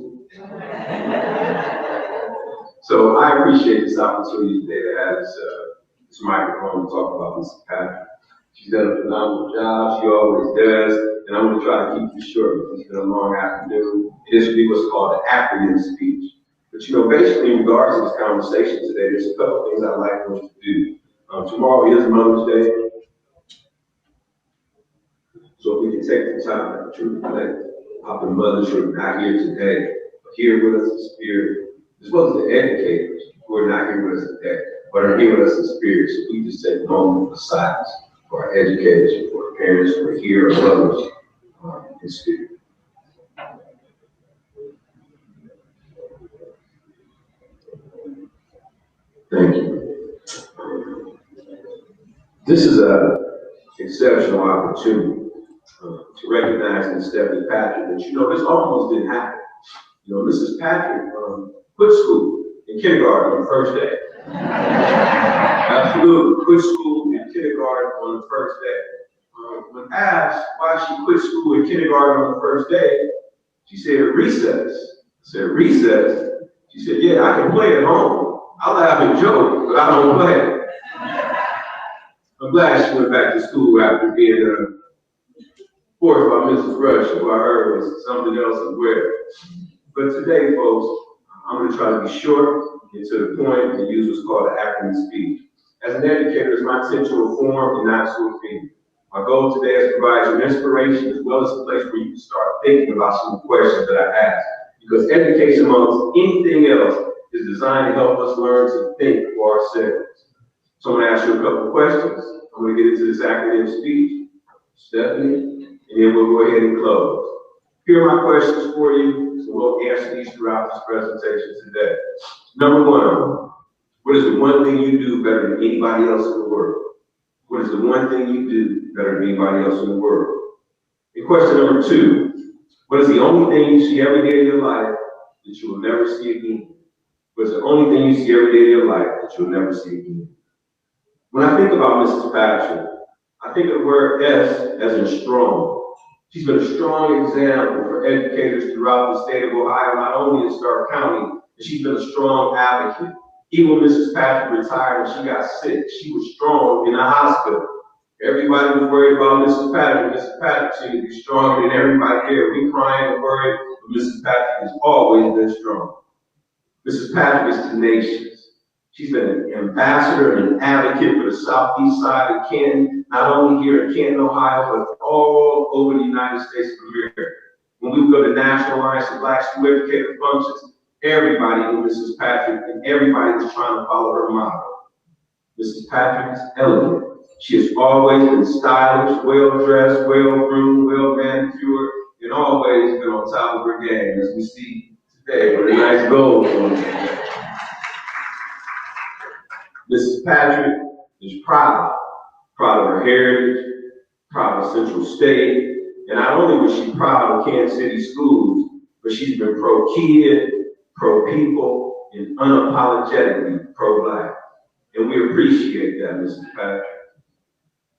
So I appreciate this opportunity today to have this microphone to talk about Mrs. Patrick. She's done a phenomenal job, she always does, and I'm going to try to keep this short because it's been a long afternoon. This will be what's called an acronym speech. But basically in regards to this conversation today, there's a couple things I'd like for us to do. Tomorrow is Mother's Day. So if we can take the time to truly reflect how the mothers who are not here today, but here with us in spirit, as well as the educators who are not here with us today, but are here with us in spirit. So we just take a moment of silence for our educators, for our parents who are here, our mothers in spirit. Thank you. This is an exceptional opportunity to recognize Ms. Stephanie Patrick. And this almost didn't happen. Mrs. Patrick quit school in kindergarten on the first day. Absolutely, quit school in kindergarten on the first day. When asked why she quit school in kindergarten on the first day, she said recess. I said recess? She said, yeah, I can play at home. I laugh and joke, but I don't play. I'm glad she went back to school after being forced by Mrs. Rush, who I heard was something else as well. But today, folks, I'm going to try to be short, get to the point, and use what's called an acronym speech. As an educator, it's my intent to inform and not to offend. My goal today is to provide you inspiration as well as a place where you can start thinking about some of the questions that I asked. Because education, amongst anything else, is designed to help us learn to think for ourselves. So I'm going to ask you a couple of questions. I'm going to get into this acronym speech, Stephanie, and then we'll go ahead and close. Here are my questions for you, so we'll answer these throughout this presentation today. Number one, what is the one thing you do better than anybody else in the world? What is the one thing you do better than anybody else in the world? And question number two, what is the only thing you see every day of your life that you will never see again? What is the only thing you see every day of your life that you'll never see again? When I think about Mrs. Patrick, I think of the word S as in strong. She's been a strong example for educators throughout the state of Ohio, not only in Stark County, but she's been a strong advocate. Even when Mrs. Patrick retired and she got sick, she was strong in the hospital. Everybody was worried about Mrs. Patrick. Mrs. Patrick seemed to be stronger than everybody here. We crying and worried, but Mrs. Patrick has always been strong. Mrs. Patrick is tenacious. She's been an ambassador and an advocate for the southeast side of Canton, not only here in Canton, Ohio, but all over the United States of America. When we go to National Alliance of Black School Educator functions, everybody knew Mrs. Patrick and everybody was trying to follow her model. Mrs. Patrick is elegant. She has always been stylish, well-dressed, well-groomed, well-manicured, and always been on top of her game, as we see today with a nice gold on her. Mrs. Patrick is proud of her heritage, proud of Central State, and not only was she proud of Kansas City schools, but she's been pro-kid, pro-people, and unapologetically pro-Black. And we appreciate that, Mrs. Patrick.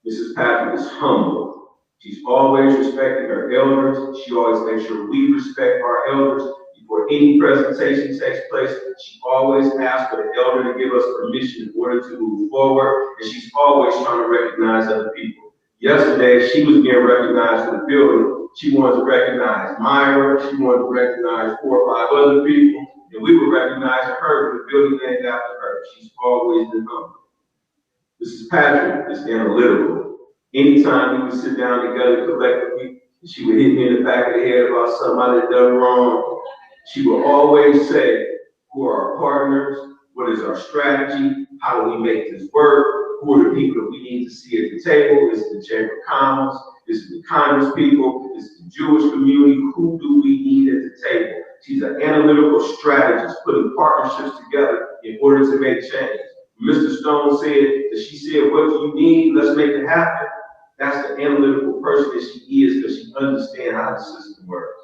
Mrs. Patrick is humble. She's always respecting her elders. She always makes sure we respect our elders. Before any presentation takes place, she always asks for the elder to give us permission in order to move forward, and she's always trying to recognize other people. Yesterday, she was being recognized for the building. She wanted to recognize Myra, she wanted to recognize 4 or 5 other people, and we were recognizing her for the building named after her. She's always been humble. Mrs. Patrick is analytical. Anytime we would sit down together collectively, she would hit me in the back of the head about something I had done wrong. She will always say, who are our partners? What is our strategy? How do we make this work? Who are the people that we need to see at the table? Is it the Chamber of Commerce? Is it the Congress people? Is it the Jewish community? Who do we need at the table? She's an analytical strategist, putting partnerships together in order to make change. Mr. Stone said that she said, what do you need? Let's make it happen. That's the analytical person that she is, because she understands how the system works.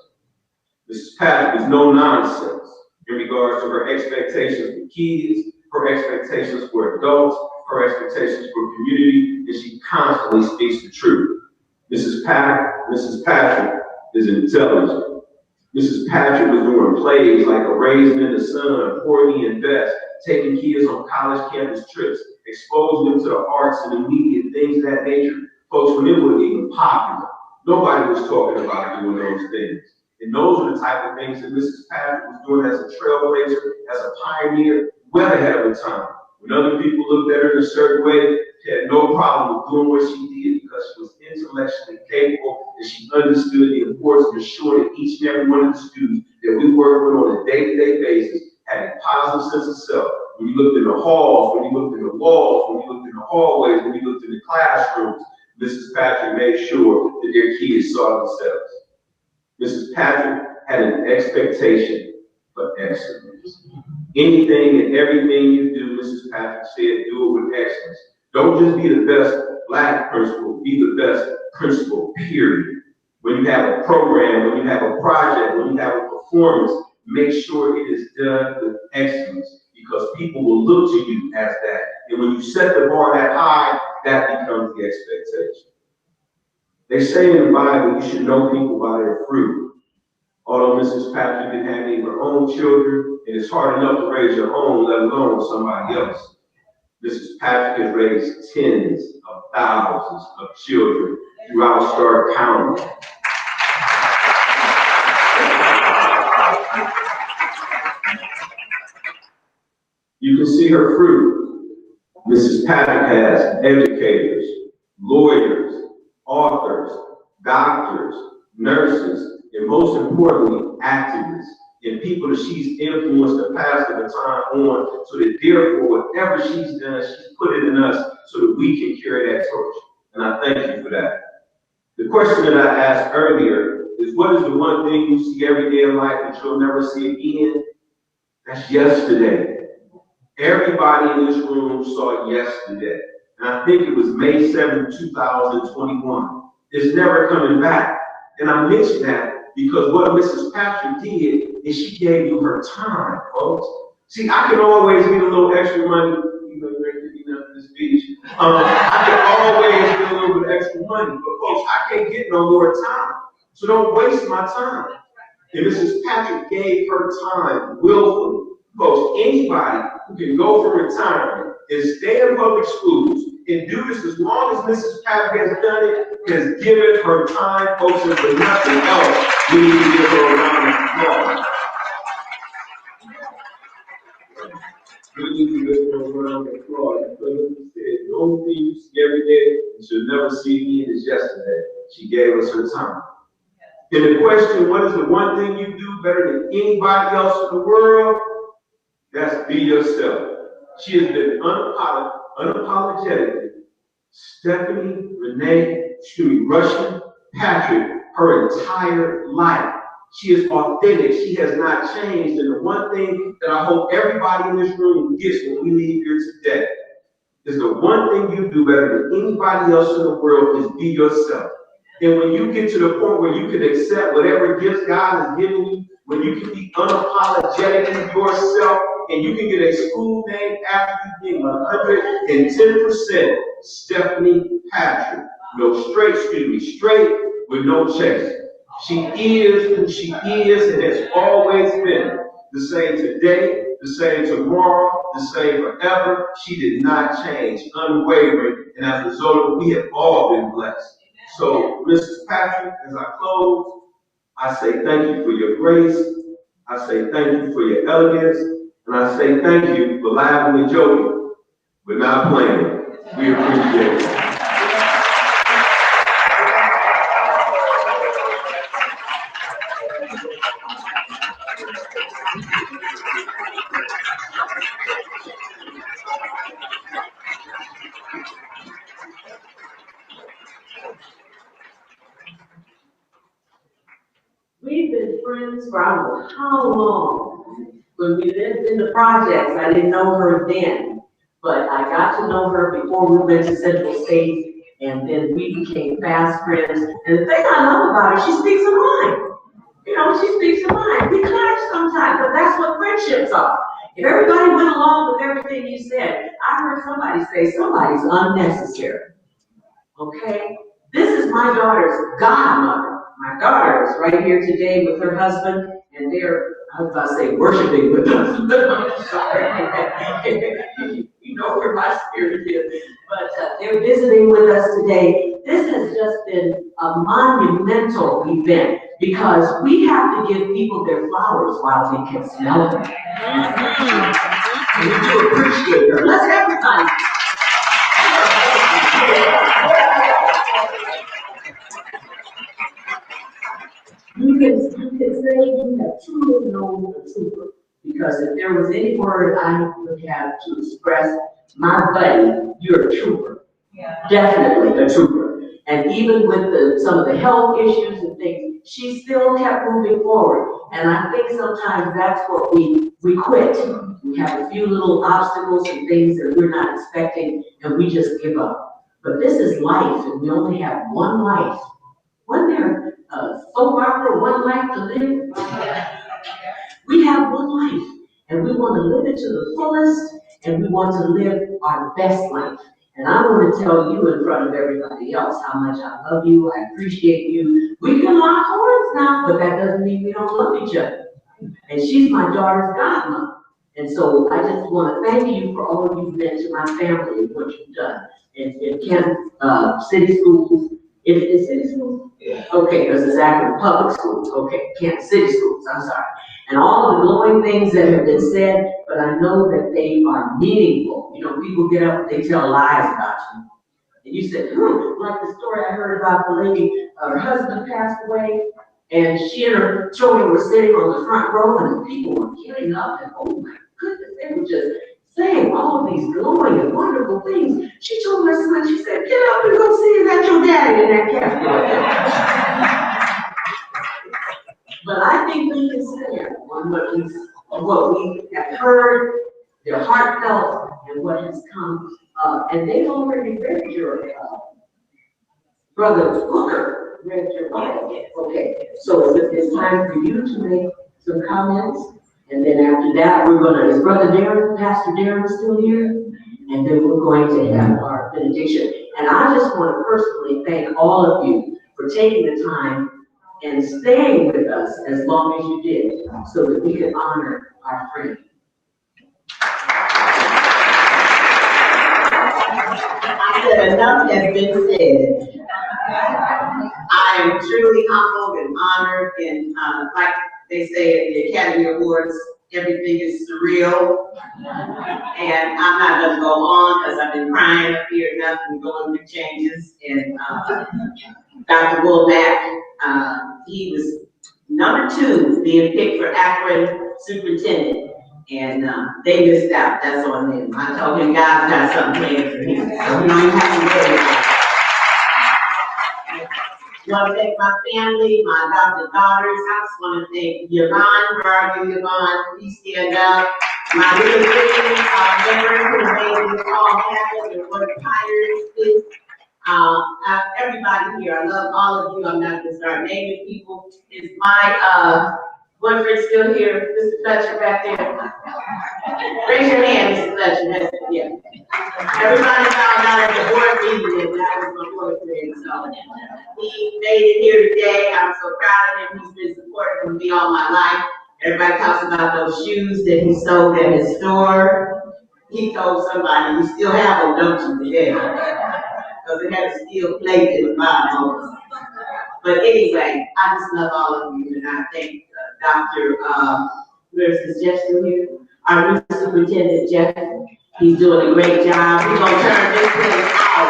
Mrs. Patrick is no nonsense in regards to her expectations for kids, her expectations for adults, her expectations for community, and she constantly speaks the truth. Mrs. Patrick is intelligent. Mrs. Patrick was doing plays like A Raisin in the Sun, Porgy and Bess, taking kids on college campus trips, exposing them to the arts and the media, things of that nature. Folks, when it wasn't even popular, nobody was talking about doing those things. And those are the type of things that Mrs. Patrick was doing as a trailblazer, as a pioneer, well ahead of her time. When other people looked at her in a certain way, she had no problem with doing what she did because she was intellectually capable and she understood the importance of ensuring that each and every one of the students that we work with on a day-to-day basis had a positive sense of self. When you looked in the halls, when you looked in the walls, when you looked in the hallways, when you looked in the classrooms, Mrs. Patrick made sure that their kids saw themselves. Mrs. Patrick had an expectation for excellence. Anything and everything you do, Mrs. Patrick said, do it with excellence. Don't just be the best Black principal, be the best principal, period. When you have a program, when you have a project, when you have a performance, make sure it is done with excellence because people will look to you as that. And when you set the bar that high, that becomes the expectation. They say in the Bible, you should know people by their fruit. Although Mrs. Patrick didn't have any of her own children, and it's hard enough to raise your own, let alone somebody else. Mrs. Patrick has raised tens of thousands of children throughout Stark County. You can see her fruit. Mrs. Patrick has educators, lawyers, authors, doctors, nurses, and most importantly, activists, and people that she's influenced to pass the baton on, so that therefore, whatever she's done, she's put it in us so that we can carry that torch. And I thank you for that. The question that I asked earlier is, what is the one thing you see every day in life that you'll never see again? That's yesterday. Everybody in this room saw it yesterday. And I think it was May 7th, 2021. It's never coming back. And I mention that because what Mrs. Patrick did is she gave you her time, folks. See, I can always get a little extra money, in this speech. I can always get a little bit extra money, but folks, I can't get no more time. So don't waste my time. And Mrs. Patrick gave her time willfully. Folks, anybody who can go for retirement and stay in public schools and do this as long as Mrs. Patrick has done it, has given her time, folks, and for nothing else, we need to give her a round of applause. We need to give her a round of applause because, as I said, the only thing you see every day and she'll never see again is yesterday. She gave us her time. And the question, what is the one thing you do better than anybody else in the world? That's be yourself. She has been unapologetically Stephanie Rushin Patrick her entire life. She is authentic. She has not changed. And the one thing that I hope everybody in this room gets when we leave here today is the one thing you do better than anybody else in the world is be yourself. And when you get to the point where you can accept whatever gifts God has given you, when you can be unapologetically yourself, and you can get a school name after you being 110% Stephanie Patrick. Straight with no chase. She is who she is and has always been. The same today, the same tomorrow, the same forever. She did not change, unwavering, and as a result, we have all been blessed. So, Mrs. Patrick, as I close, I say thank you for your grace. I say thank you for your elegance. And I say thank you for laughing and joking, but not playing. We appreciate it. We've been friends for I don't know how long. When we lived in the projects, I didn't know her then, but I got to know her before we went to Central State, and then we became fast friends. And the thing I love about her, she speaks her mind. You know, she speaks her mind. We clash sometimes, but that's what friendships are. If everybody went along with everything you said, I heard somebody say somebody's unnecessary. Okay? This is my daughter's godmother. My daughter is right here today with her husband, and they're, I was about to say worshiping with us, but I'm sorry. You know where my spirit is. But they're visiting with us today. This has just been a monumental event because we have to give people their flowers while they can smell them. And we do appreciate her. Let's everybody. You can say you have truly known the trooper, because if there was any word I would have to express my buddy, you're a trooper. Yeah. Definitely a trooper. And even with some of the health issues and things, she still kept moving forward. And I think sometimes that's what we quit. We have a few little obstacles and things that we're not expecting, and we just give up. But this is life, and we only have one life. Wasn't there a soap opera, One Life to Live? We have one life, and we want to live it to the fullest, and we want to live our best life. And I want to tell you in front of everybody else how much I love you, I appreciate you. We can lock horns now, but that doesn't mean we don't love each other. And she's my daughter's godmother. And so I just want to thank you for all you've meant to my family and what you've done. In Canton City Schools. Is it city schools? Yeah. Okay, because it's actually public schools. Okay, Canton City Schools, I'm sorry. And all of the glowing things that have been said, but I know that they are meaningful. You know, people get up and they tell lies about you. And you said, like the story I heard about the lady, her husband passed away, and she and her children were sitting on the front row, and the people were getting up, and oh my goodness, they were just saying all of these glowing and wonderful things. She told my son, she said, get up and go see is that your daddy in that casket. But I think we can stand on what we have heard, their heartfelt, and what has come. And they've already read your, Brother Booker read your Bible. Okay, so it's time for you to make some comments. And then after that, is Brother Darren, Pastor Darren still here? And then we're going to have our benediction. And I just want to personally thank all of you for taking the time and staying with us as long as you did, so that we could honor our friend. I said enough has been said. I am truly humbled and honored, and like they say at the Academy Awards, everything is surreal. And I'm not going to go on because I've been crying up here enough and going through changes. And Dr. Woolmack, he was number 2 being picked for Akron superintendent. And they missed out. That's on them. I told him God's got something planned for him. So we don't even have to worry about it. I want to thank my family, my adopted daughters. I just want to thank Yvonne. Where are you, Yvonne? Please stand up. My little lady, members who made this all happen and worked tirelessly. Everybody here, I love all of you. I'm not going to start naming people. Is my boyfriend still here? Mr. Fletcher back there? Raise your hand, Mr. Fletcher. Yeah. Everybody found out at the board meeting that that was my boyfriend. So he made it here today. I'm so proud of him. He's been supporting me all my life. Everybody talks about those shoes that he sold at his store. He told somebody, you still have them, don't you? Yeah. Because it had a steel plate in the bottom. But anyway, I just love all of you, and I thank Dr. Where's Jeff still here? Our new superintendent, Jeff. He's doing a great job. He's going to turn this place out.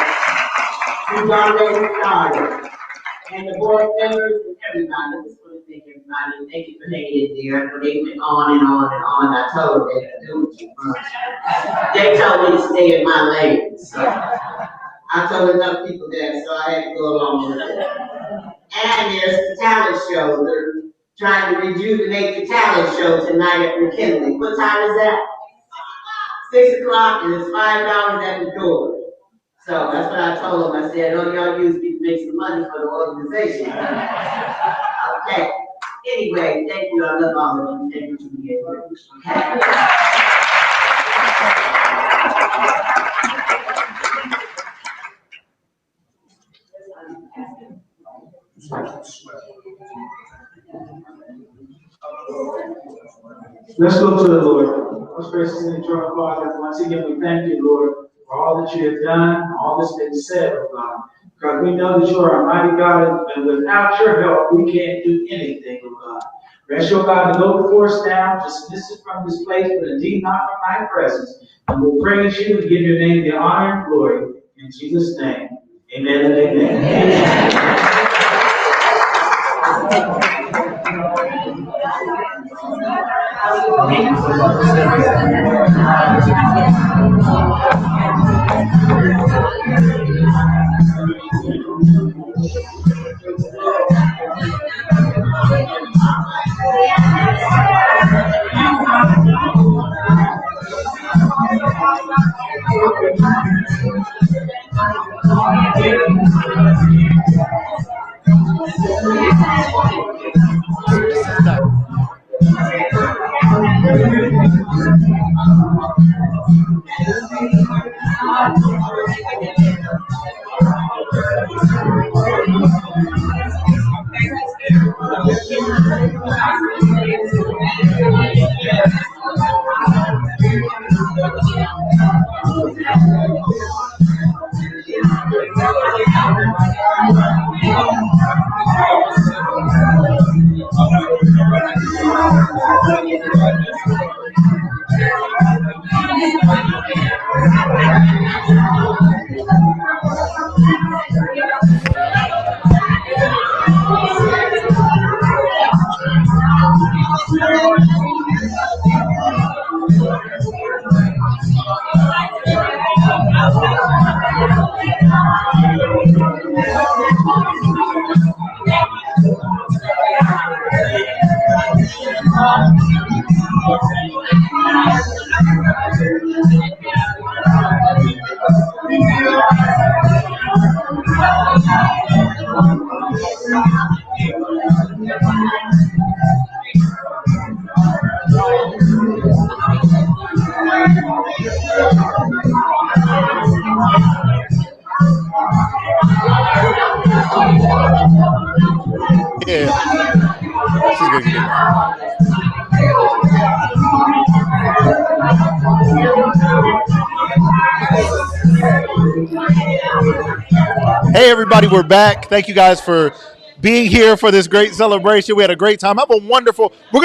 He's already started. And the board members and everybody, I just want to thank everybody. Thank you for hanging in there. I know they went on and on and on. I told them they could do too much. They told me to stay in my lane. So I told enough people that, so I had to go along with it. And there's the talent show. They're trying to rejuvenate the talent show tonight at McKinley. What time is that? 6 o'clock, and it's $5 at the door. So that's what I told them. I said, all y'all use me to make some money for the organization. Okay. Anyway, thank you. I love all of you. Thank you for being here. Let's go to the Lord. Most gracious and eternal Father, once again we thank you, Lord, for all that you have done, all that's been said, oh God. Because we know that you are a mighty God, and without your help, we can't do anything, oh God. Rest your God to go before us now, dismiss it from this place, but indeed not from thy presence. And we'll praise you and give your name the honor and glory. In Jesus' name, amen and amen. Yeah. She's gonna get Hey, everybody, we're back. Thank you guys for being here for this great celebration. We had a great time. We're going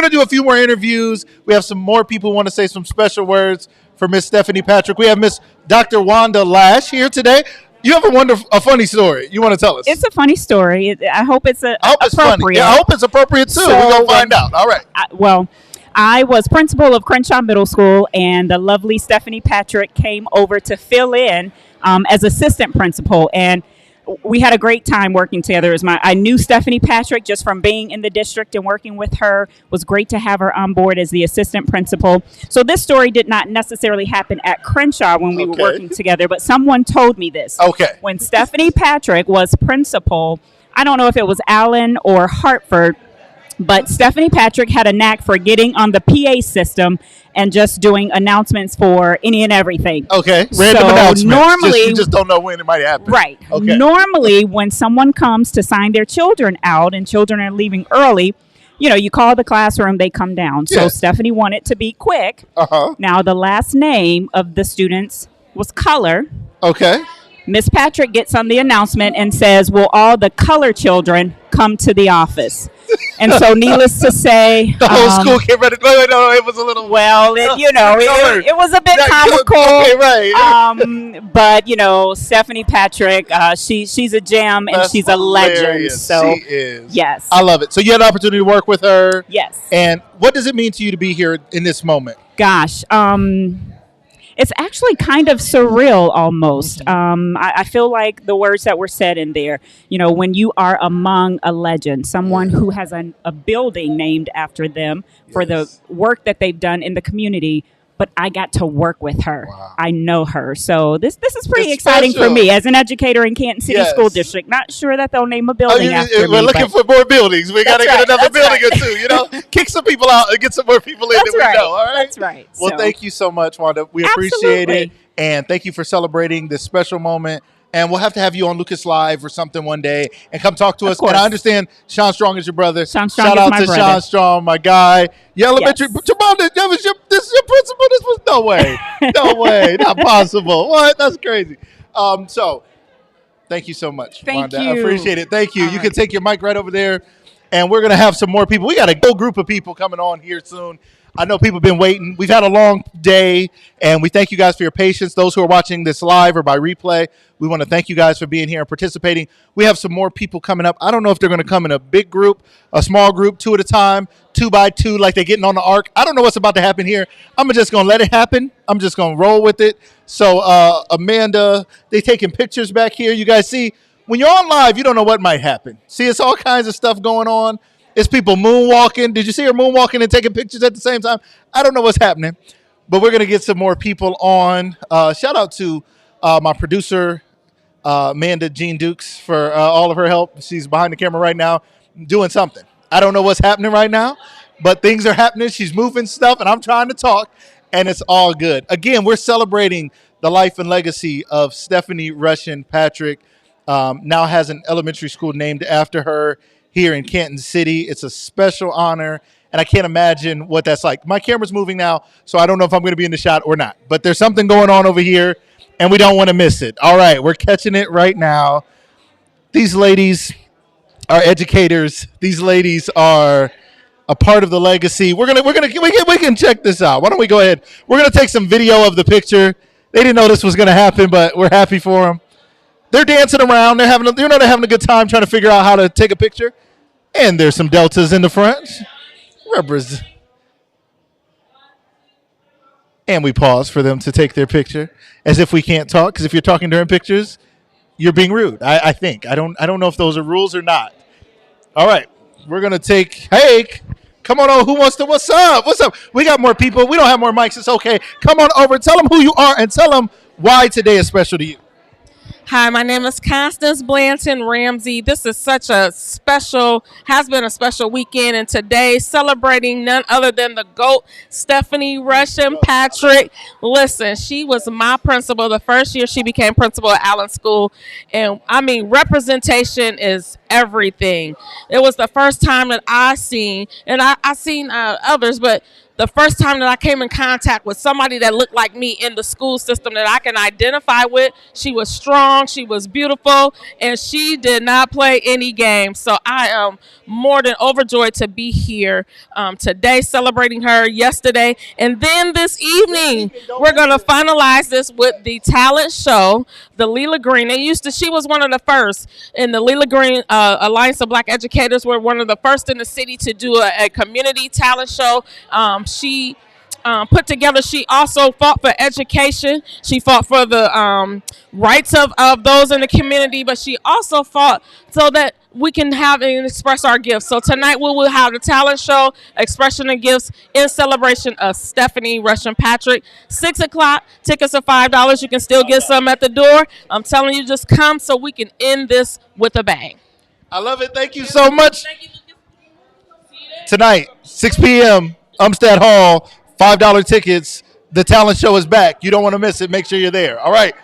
to do a few more interviews. We have some more people who want to say some special words for Miss Stephanie Patrick. We have Miss Dr. Wanda Lash here today. You have a funny story you want to tell us. It's a funny story. I hope it's appropriate. Funny. Yeah, I hope it's appropriate, too. We're going to find out. All right. I was principal of Crenshaw Middle School, and the lovely Stephanie Patrick came over to fill in as assistant principal. And we had a great time working together. I knew Stephanie Patrick just from being in the district and working with her. It was great to have her on board as the assistant principal. So this story did not necessarily happen at Crenshaw when we were working together, but someone told me this. Okay. When Stephanie Patrick was principal, I don't know if it was Allen or Hartford, but Stephanie Patrick had a knack for getting on the PA system and just doing announcements for any and everything. Okay. Random announcements. Normally, you just don't know when it might happen. Right. Okay. Normally, when someone comes to sign their children out and children are leaving early, you call the classroom, they come down. Yeah. So Stephanie wanted to be quick. Uh-huh. Now, the last name of the students was Color. Okay. Miss Patrick gets on the announcement and says, will all the color children come to the office? And so, needless to say, the whole school came ready. No, it was a little. Well, it was a bit comical. Okay, right. But Stephanie Patrick, she's a gem and That's she's a legend. hilarious. So she is. Yes, I love it. So you had the opportunity to work with her. Yes. And what does it mean to you to be here in this moment? Gosh, it's actually kind of surreal almost. I feel like the words that were said in there, when you are among a legend, someone who has a building named after them for the work that they've done in the community, but I got to work with her. Wow. I know her. So this is pretty exciting for me as an educator in Canton City School District. Not sure that they'll name a building after me. We're looking for more buildings. We got to get another building or two, Kick some people out and get some more people in that we know, all right? That's right. Well, thank you so much, Wanda. We appreciate it. And thank you for celebrating this special moment And we'll have to have you on Lucas Live or something one day and come talk to us. course. And I understand Sean Strong is your brother. Sean Strong Shout is out my to brother. Sean Strong, my guy. Your elementary, Yes. Jamal, this is your principal. This was no way, no way, not possible. What? That's crazy. So thank you so much, Thank Wanda. I you. appreciate it. Thank you. All You right. can take your mic right over there, and we're gonna have some more people. We got a whole group of people coming on here soon. I know people have been waiting. We've had a long day, and we thank you guys for your patience. Those who are watching this live or by replay, we want to thank you guys for being here and participating. We have some more people coming up. I don't know if they're going to come in a big group, a small group, 2 at a time, 2 by 2, like they're getting on the ark. I don't know what's about to happen here. I'm just going to let it happen. I'm just going to roll with it. So, Amanda, they taking pictures back here. You guys see, when you're on live, you don't know what might happen. See, it's all kinds of stuff going on. It's people moonwalking. Did you see her moonwalking and taking pictures at the same time? I don't know what's happening, but we're going to get some more people on. Shout out to my producer, Amanda Jean Dukes, for all of her help. She's behind the camera right now doing something. I don't know what's happening right now, but things are happening. She's moving stuff, and I'm trying to talk, and it's all good. Again, we're celebrating the life and legacy of Stephanie Rushin Patrick. Now has an elementary school named after her here in Canton City. It's a special honor, and I can't imagine what that's like. My camera's moving now, so I don't know if I'm going to be in the shot or not. But there's something going on over here, and we don't want to miss it. All right, we're catching it right now. These ladies are educators. These ladies are a part of the legacy. We can check this out. Why don't we go ahead? We're gonna take some video of the picture. They didn't know this was gonna happen, but we're happy for them. They're dancing around. They're having a good time trying to figure out how to take a picture. And there's some deltas in the front. And we pause for them to take their picture, as if we can't talk. Because if you're talking during pictures, you're being rude. I think. I don't know if those are rules or not. All right, we're gonna take. Hey, come on over. Who wants to? What's up? What's up? We got more people. We don't have more mics. It's okay. Come on over. Tell them who you are and tell them why today is special to you. Hi, my name is Constance Blanton Ramsey. This is has been a special weekend, and today celebrating none other than the GOAT, Stephanie Rushin Patrick. Listen, she was my principal the first year she became principal at Allen School, and I mean, representation is everything. It was the first time that I seen, and I seen others, but the first time that I came in contact with somebody that looked like me in the school system that I can identify with. She was strong, she was beautiful, and she did not play any games. So I am more than overjoyed to be here today, celebrating her yesterday. And then this evening, we're going to finalize this with the talent show, the Leela Green. She was one of the first in the Leela Green Alliance of Black Educators. Were one of the first in the city to do a community talent show. She put together, she also fought for education. She fought for the rights of those in the community, but she also fought so that we can have and express our gifts. So tonight we will have the talent show, expression of gifts in celebration of Stephanie Rushin Patrick. 6 o'clock, tickets are $5. You can still get some at the door. I'm telling you, just come so we can end this with a bang. I love it. Thank you so much. Tonight, 6 p.m., Umstead Hall, $5 tickets. The talent show is back. You don't want to miss it. Make sure you're there. All right.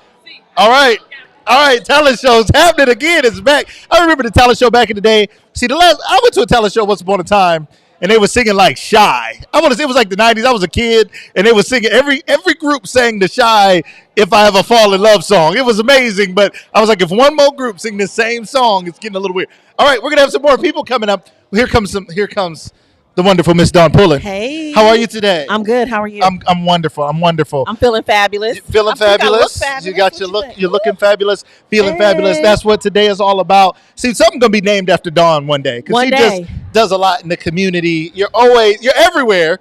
All right. All right. Talent show's happening again. It's back. I remember the talent show back in the day. See, I went to a talent show once upon a time, and they were singing like Shy. I want to say it was like the 90s. I was a kid, and they were singing. Every group sang the Shy If I Ever Fall in Love song. It was amazing, but I was like, if one more group sing the same song, it's getting a little weird. All right, we're going to have some more people coming up. Here comes the wonderful Miss Dawn Pullen. Hey. How are you today? I'm good. How are you? I'm wonderful. I'm wonderful. I'm feeling fabulous. Feeling fabulous. You got your look. You're looking fabulous. Feeling fabulous. That's what today is all about. See, something's gonna be named after Dawn one day because she just does a lot in the community. You're everywhere.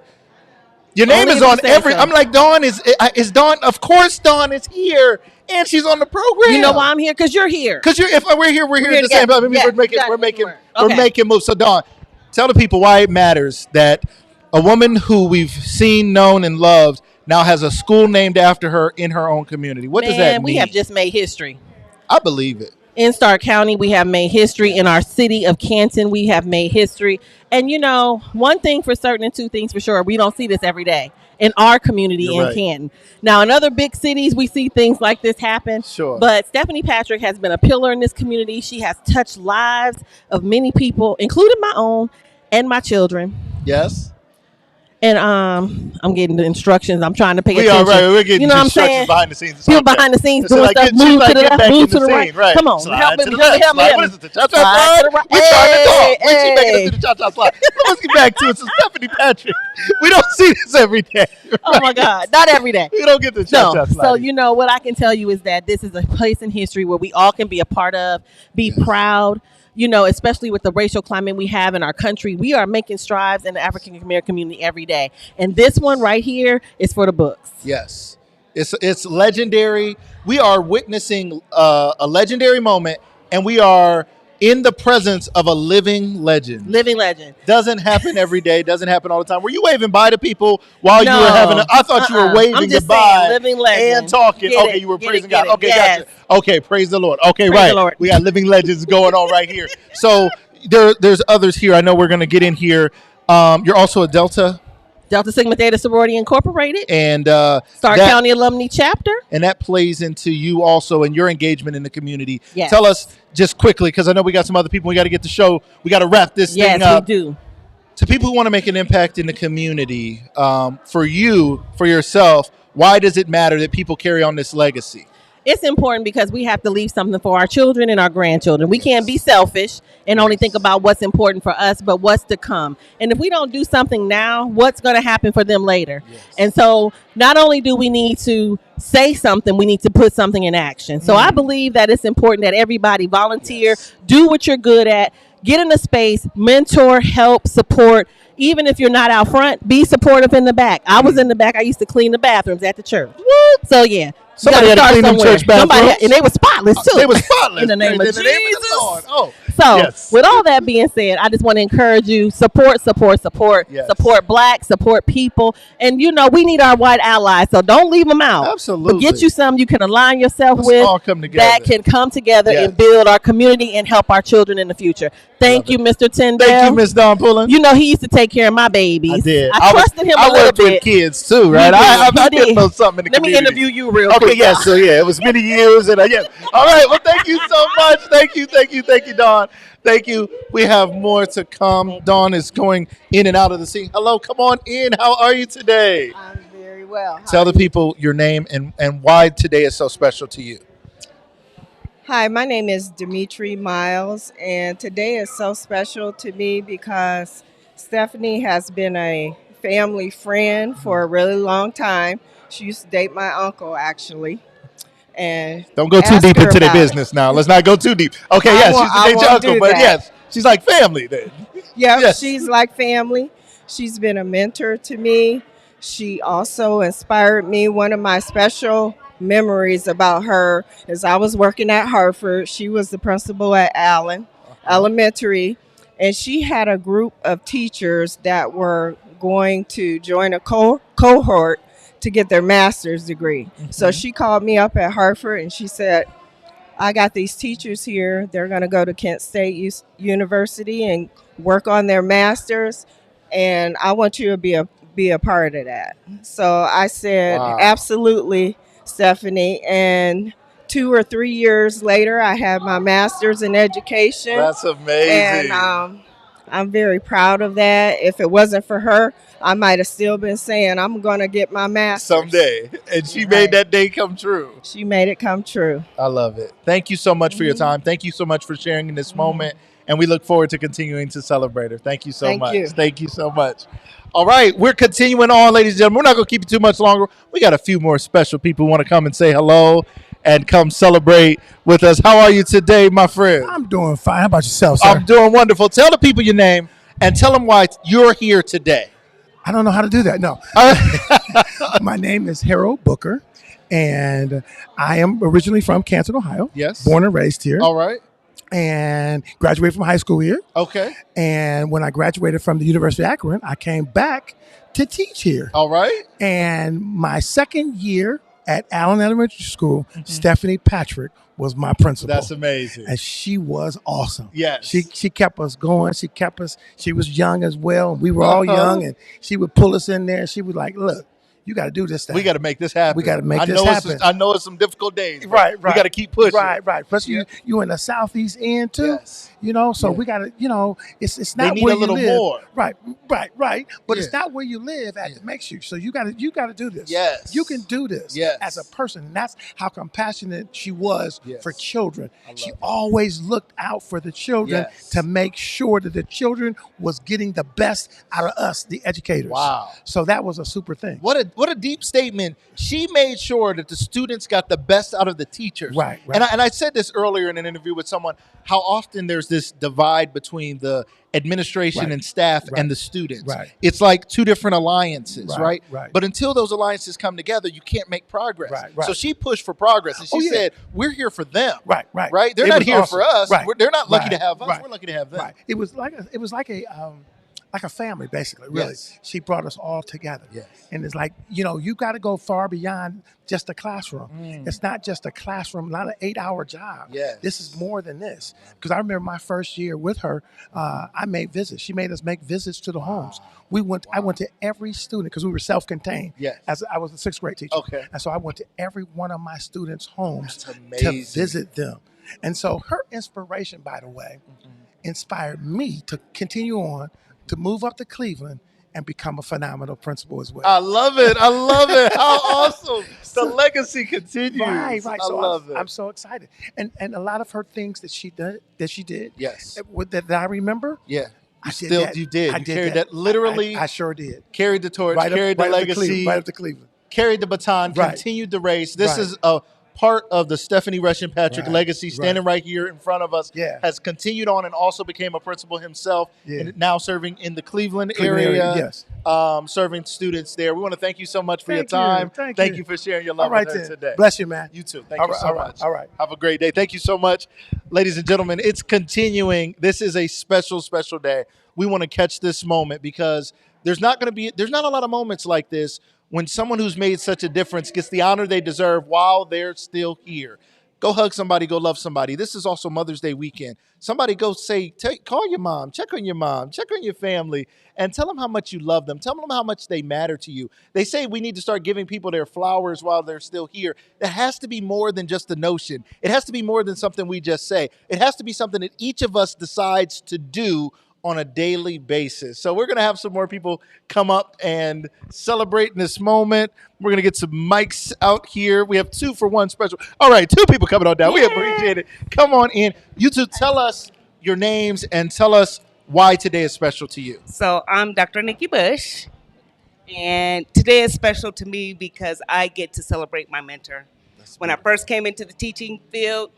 Your name is on every. So. I'm like, Dawn is Dawn. Of course, Dawn is here. And she's on the program. You know why I'm here? Because you're here. Because if we're here at the same time. We're making moves. So Dawn, tell the people why it matters that a woman who we've seen, known, and loved now has a school named after her in her own community. What does that mean? We have just made history. I believe it. In Stark County, we have made history. In our city of Canton, we have made history. And one thing for certain and two things for sure, we don't see this every day in our community You're in right. Canton. Now, in other big cities, we see things like this happen. Sure. But Stephanie Patrick has been a pillar in this community. She has touched lives of many people, including my own and my children. Yes. And I'm getting the instructions. I'm trying to pay We attention. are right. We're getting what I'm instructions saying? behind the scenes. It's People okay. behind the scenes It's doing like, stuff. get Move back to the left, move in to the scene, right. right. Come on, Slide help to me, the help me, left, help me, slide. help What me. is it? The cha-cha Slide slide? to the right. We're starting to talk. When's she making Hey, us do the cha-cha slide? Let's get back to it. So Stephanie Patrick, we don't see this every day. Oh my God, not every day. We don't get the cha-cha No. slide. So what I can tell you is that this is a place in history where we all can be a part of, be proud. Especially with the racial climate we have in our country, we are making strides in the African American community every day. And this one right here is for the books. Yes. It's legendary. We are witnessing a legendary moment, and we are in the presence of a living legend. Living legend. Doesn't happen every day. Doesn't happen all the time. Were you waving bye to people while you No. were having? I thought you were waving I'm just goodbye saying, living legend. and talking. Get Okay, it, you were get praising it, get God. it. Okay, Yes. gotcha. Okay, praise the Lord. Okay, Praise right. the Lord. We got living legends going on right here. So there's others here. I know we're going to get in here. You're also a Delta. Delta Sigma Theta Sorority Incorporated. And Stark County Alumni Chapter. And that plays into you also and your engagement in the community. Yes. Tell us just quickly, because I know we got some other people. We got to get the show. We got to wrap this thing up. Yes, we do. To people who want to make an impact in the community, for you, for yourself, why does it matter that people carry on this legacy? It's important because we have to leave something for our children and our grandchildren. We can't be selfish and only think about what's important for us, but what's to come. And if we don't do something now, what's going to happen for them later? Yes. And so not only do we need to say something, we need to put something in action. So I believe that it's important that everybody volunteer, do what you're good at, get in a space, mentor, help, support. Even if you're not out front, be supportive in the back. I was in the back. I used to clean the bathrooms at the church. So yeah. Somebody had to clean them church bathrooms. And they were spotless too. They were spotless. In the name of Jesus. The Lord. Oh. So Yes. with all that being said, I just want to encourage you, support, Yes. support Black, support people. And we need our white allies. So don't leave them out. Absolutely. But get you some you can align yourself Let's with all come together. that can come together Yes. and build our community and help our children in the future. Thank you, Mr. Tyndale. Thank you, Miss Dawn Pullen. He used to take care of my babies. I did. I trusted him a I little worked bit. with kids too, right? You I did. did You know did. something in the Let me community. interview you real Okay, quick. yes. So yeah, it was many years, and yes. All right. Well, thank you so much. Thank you, Dawn. Thank you. We have more to come. Dawn is going in and out of the scene. Hello, come on in. How are you today? I'm very well. Tell the people your name and why today is so special to you. Hi, my name is Dimitri Miles, and today is so special to me because Stephanie has been a family friend for a really long time. She used to date my uncle, actually. And Don't go too ask deep her into their about it. business now. Let's not go too deep. Okay, I yes, won't- she's I a date your won't uncle, do but that. yes, she's like family then. Yeah, Yes. she's like family. She's been a mentor to me. She also inspired me. One of my special memories about her is I was working at Hartford. She was the principal at Allen Elementary, and she had a group of teachers that were going to join a cohort to get their master's degree. So she called me up at Hartford and she said, I got these teachers here. They're going to go to Kent State University and work on their master's, and I want you to be a part of that. So I said, Wow. absolutely, Stephanie. And 2 or 3 years later, I had my master's in education. That's amazing. And I'm very proud of that. If it wasn't for her, I might have still been saying, I'm going to get my master's. Someday. And she made that day come true. She made it come true. I love it. Thank you so much for your time. Thank you so much for sharing in this moment. And we look forward to continuing to celebrate her. Thank you so much. you. Thank you so much. All right, we're continuing on, ladies and gentlemen. We're not going to keep you too much longer. We got a few more special people who want to come and say hello and come celebrate with us. How are you today, my friend? I'm doing fine. How about yourself, sir? I'm doing wonderful. Tell the people your name and tell them why you're here today. I don't know how to do that. No. My name is Harold Booker, and I am originally from Canton, Ohio. Yes. Born and raised here. All right. And graduated from high school here. Okay. And when I graduated from the University of Akron, I came back to teach here. All right. And my second year at Allen Elementary School, Stephanie Patrick was my principal. That's amazing. And she was awesome. Yes. She kept us going. She was young as well. We were all young, and she would pull us in there, and she was like, look, you got to do this thing. We got to make this happen. We got to make this happen. I know it's some difficult days. Right. We got to keep pushing. Right. Plus, you in the southeast end too. Yes. So we got to, it's not they need where a little you live. more. Right. But it's not where you live that makes you. So you got to do this. Yes. You can do this. Yes. As a person, and that's how compassionate she was for children. She it. always looked out for the children to make sure that the children was getting the best out of us, the educators. Wow. So that was a super thing. What a deep statement. She made sure that the students got the best out of the teachers. Right. And I said this earlier in an interview with someone, how often there's this divide between the administration and staff and the students. Right. It's like two different alliances, right? Right. But until those alliances come together, you can't make progress. Right. So she pushed for progress, and she said, we're here for them. Right. They're not here for us. Right. They're not lucky to have us. We're lucky to have them. Right. It was like a family, basically, really. Yes. She brought us all together. Yes. And it's like, you got to go far beyond just a classroom. It's not just a classroom, not an 8-hour job. Yes. This is more than this. Because I remember my first year with her, I made visits. She made us make visits to the homes. I went to every student, because we were self-contained. Yes. As I was a 6th grade teacher. Okay. And so I went to every one of my students' homes That's amazing. to visit them. And so her inspiration, by the way, inspired me to continue on, to move up to Cleveland and become a phenomenal principal as well. I love it. How awesome. The legacy continues. Right. I So love it. I'm so excited. And a lot of her things that she did. Yes. That I remember. Yeah. I did You that. did. I You did carried that literally. I sure did. Carried the torch, carried the legacy. Right up to Cleveland. Carried the baton, continued the race. This is a part of the Stephanie Rushin Patrick legacy, standing right here in front of us, has continued on and also became a principal himself, and now serving in the Cleveland area, serving students there. We want to thank you so much for your time. Thank you for sharing your love with her today. Bless you, man. You too. Thank you so much. All right. Have a great day. Thank you so much. Ladies and gentlemen, it's continuing. This is a special, special day. We want to catch this moment because there's not a lot of moments like this when someone who's made such a difference gets the honor they deserve while they're still here. Go hug somebody, go love somebody. This is also Mother's Day weekend. Somebody go call your mom, check on your family, and tell them how much you love them. Tell them how much they matter to you. They say we need to start giving people their flowers while they're still here. It has to be more than just a notion. It has to be more than something we just say. It has to be something that each of us decides to do on a daily basis. So we're going to have some more people come up and celebrate in this moment. We're going to get some mics out here. We have 2 for 1 special. All right, 2 people coming on down. We appreciate it. Come on in. You two, tell us your names and tell us why today is special to you. So I'm Dr. Nikki Bush, and today is special to me because I get to celebrate my mentor. When I first came into the teaching field,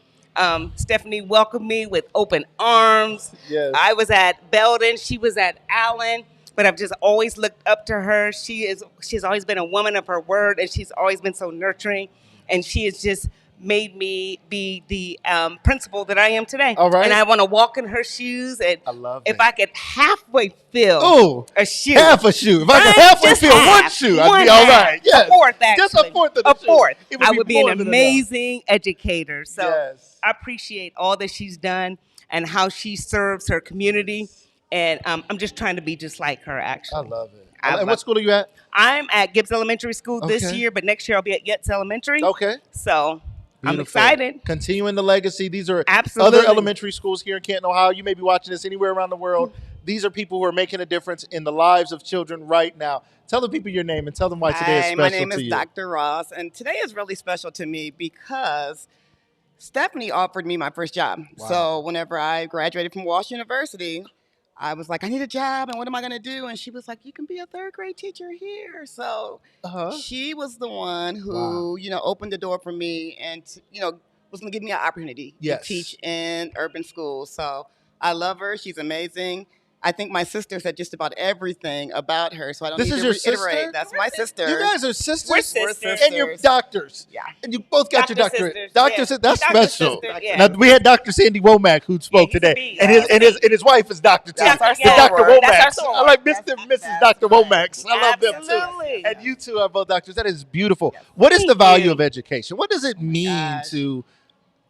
Stephanie welcomed me with open arms. Yes. I was at Belden, she was at Allen, but I've just always looked up to her. She's always been a woman of her word, and she's always been so nurturing, and she has just made me be the principal that I am today. All right. And I want to walk in her shoes, and I love if it. I could halfway fill a shoe. Half a shoe. If I could halfway fill one shoe, I'd be all right. Yes. A fourth, actually. Just a fourth of the shoe. fourth. It I be would be more an than enough. amazing educator. So Yes. I appreciate all that she's done and how she serves her community. And I'm just trying to be just like her, actually. I love it. And what school are you at? I'm at Gibbs Elementary School this Okay. year, but next year I'll be at Yates Elementary. Okay. So I'm Beautiful. excited. Continuing the legacy. These are Absolutely. other elementary schools here in Canton, Ohio. You may be watching this anywhere around the world. These are people who are making a difference in the lives of children right now. Tell the people your name and tell them why today is Hi, special my name to is you. Dr. Ross, and today is really special to me because Stephanie offered me my first job. Wow. So whenever I graduated from Walsh University, I was like, I need a job, and what am I going to do? And she was like, you can be a 3rd grade teacher here. So she was the one who, opened the door for me and, was going to give me an opportunity Yes. to teach in urban schools. So I love her. She's amazing. I think my sister said just about everything about her, so I don't This need is to your reiterate. sister? That's my sister. You guys are sisters? We're sisters. And you're doctors. Yeah. And you both got your Doctor doctorate. sisters, Doctor yeah. sisters, that's Doctor special. sisters, yeah. Now, we had Dr. Sandy Womack who spoke he's a today. bee. And Yeah, his wife is Dr. T. That's our The Dr. soror. Womack. That's our I like Mr. and Mrs. Dr. Womack. I love them too. Absolutely. And you two are both doctors. That is beautiful. What is the value of education? What does it mean to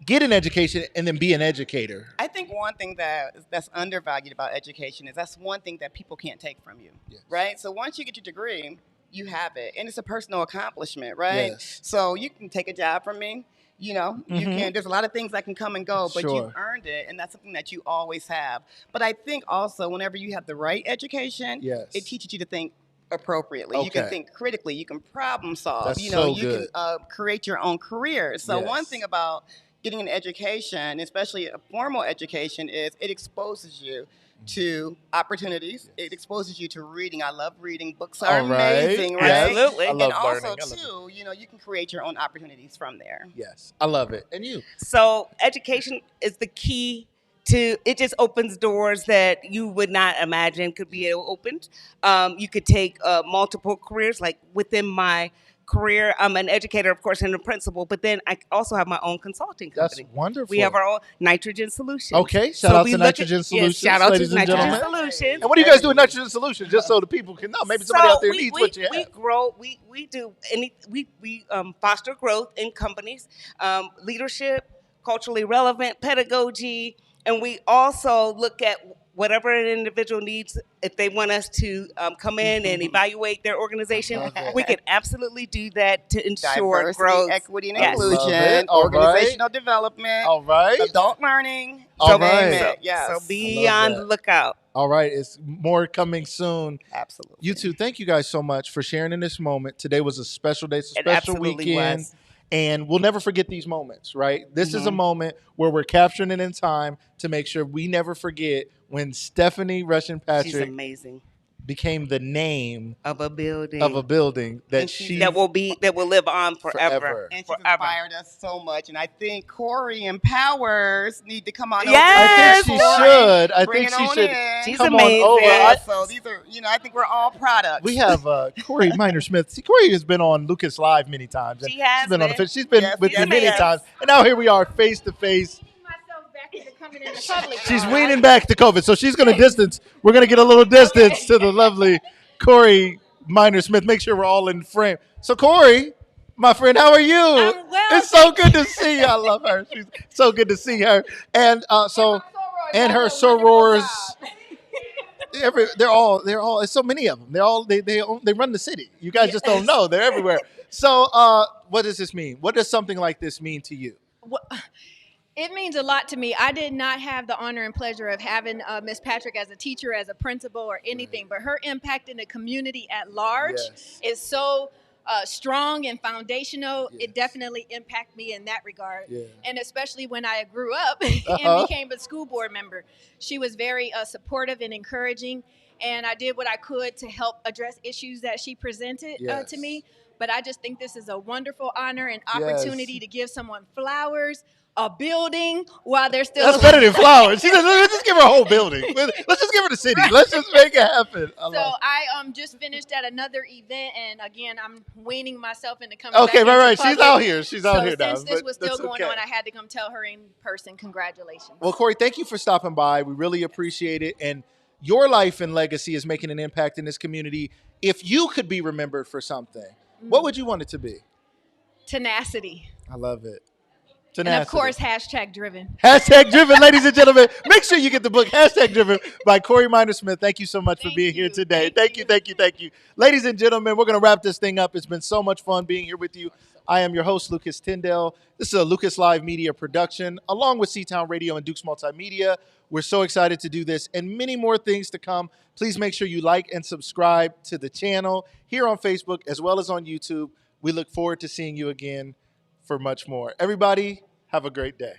get an education and then be an educator? I think one thing that's undervalued about education is that's one thing that people can't take from you, right? So once you get your degree, you have it, and it's a personal accomplishment, right? Yes. So you can take a job from me, you know, you can. There's a lot of things that can come and go, but Sure. you earned it, and that's something that you always have. But I think also whenever you have the right education, Yes. it teaches you to think appropriately. You can Okay. think critically. You can problem solve. That's you know, so you good. can create your own career. So one Yes. thing about getting an education, especially a formal education, is it exposes you to opportunities. It exposes you to reading. I love reading. Books are All right. amazing, right? Yes. Absolutely. I love And also, learning. I love too, you know, you can create your own opportunities from there. Yes. I love it. And you? So education is the key to it. Just opens doors that you would not imagine could be opened. You could take multiple careers. Like within my career, I'm an educator, of course, and a principal, but then I also have my own consulting company. That's wonderful. We have our own Nitrogen Solutions. Okay, shout out we to look Nitrogen yes, Solutions, shout out ladies to and Nitrogen gentlemen. Solutions. And what do you guys do with Nitrogen Solutions? Just so the people can know. Maybe somebody out there needs what you have. We grow. We do any. We foster growth in companies, leadership, culturally relevant pedagogy, and we also look at whatever an individual needs. If they want us to come in and evaluate their organization, we can absolutely do that to ensure Diversity, growth, equity, and Yes. Love inclusion, it. All right. organizational development, All right. adult learning. All you name right. it, yes. So be on the lookout. All right. It's more coming soon. Absolutely. You two, thank you guys so much for sharing in this moment. Today was a special day. It's a It special absolutely weekend. was. And we'll never forget these moments, right? This is a Mhm. moment where we're capturing it in time to make sure we never forget when Stephanie Rushin She's Patrick amazing. became the name Of a building. that And she that will live on forever. And she's Forever. inspired us so much. And I think Corey and Powers need to come on Yes! I think over. she should. I Bring think it she on should in. She's come amazing. on over. Yeah, so these are, you know, I think we're all products. We have Corey Minor Smith. See, Corey has been on Lucas Live many times. And She has she's been on been. she's been Yes, with yes, me many yes. times. And now here we are face to face. She's weaning back to COVID. So she's going to distance. We're going to get a little distance to the lovely Corey Minor Smith. Make sure we're all in frame. So Corey, my friend, how are you? I'm well, It's so good to see you. I love her. She's so good to see her. And and her sorors. They're all. There's so many of them. They run the city. You guys just don't know. They're everywhere. So what does this mean? What does something like this mean to you? It means a lot to me. I did not have the honor and pleasure of having Miss Patrick as a teacher, as a principal, or anything, but her impact in the community at large is so strong and foundational. It definitely impacted me in that regard. And especially when I grew up and became a school board member. She was very supportive and encouraging, and I did what I could to help address issues that she presented to me. But I just think this is a wonderful honor and opportunity to give someone flowers, a building while they're still That's better than flowers. She said, let's just give her a whole building. Let's just give her the city. Let's just make it happen. I just finished at another event, and again, I'm weaning myself into coming Okay, back right. into She's public. out here. She's out here now. Since this but was still that's going okay. on, I had to come tell her in person. Congratulations. Well, Corey, thank you for stopping by. We really appreciate it. And your life and legacy is making an impact in this community. If you could be remembered for something, what would you want it to be? Tenacity. I love it. And of course, #driven. #driven, ladies and gentlemen. Make sure you get the book, #driven by Corey Minor Smith. Thank you so much for being here today. Thank you. Ladies and gentlemen, we're going to wrap this thing up. It's been so much fun being here with you. I am your host, Lucas Tyndale. This is a Lucas Live Media production, along with Seatown Radio and Dukes Multimedia. We're so excited to do this and many more things to come. Please make sure you like and subscribe to the channel here on Facebook as well as on YouTube. We look forward to seeing you again for much more. Everybody, have a great day.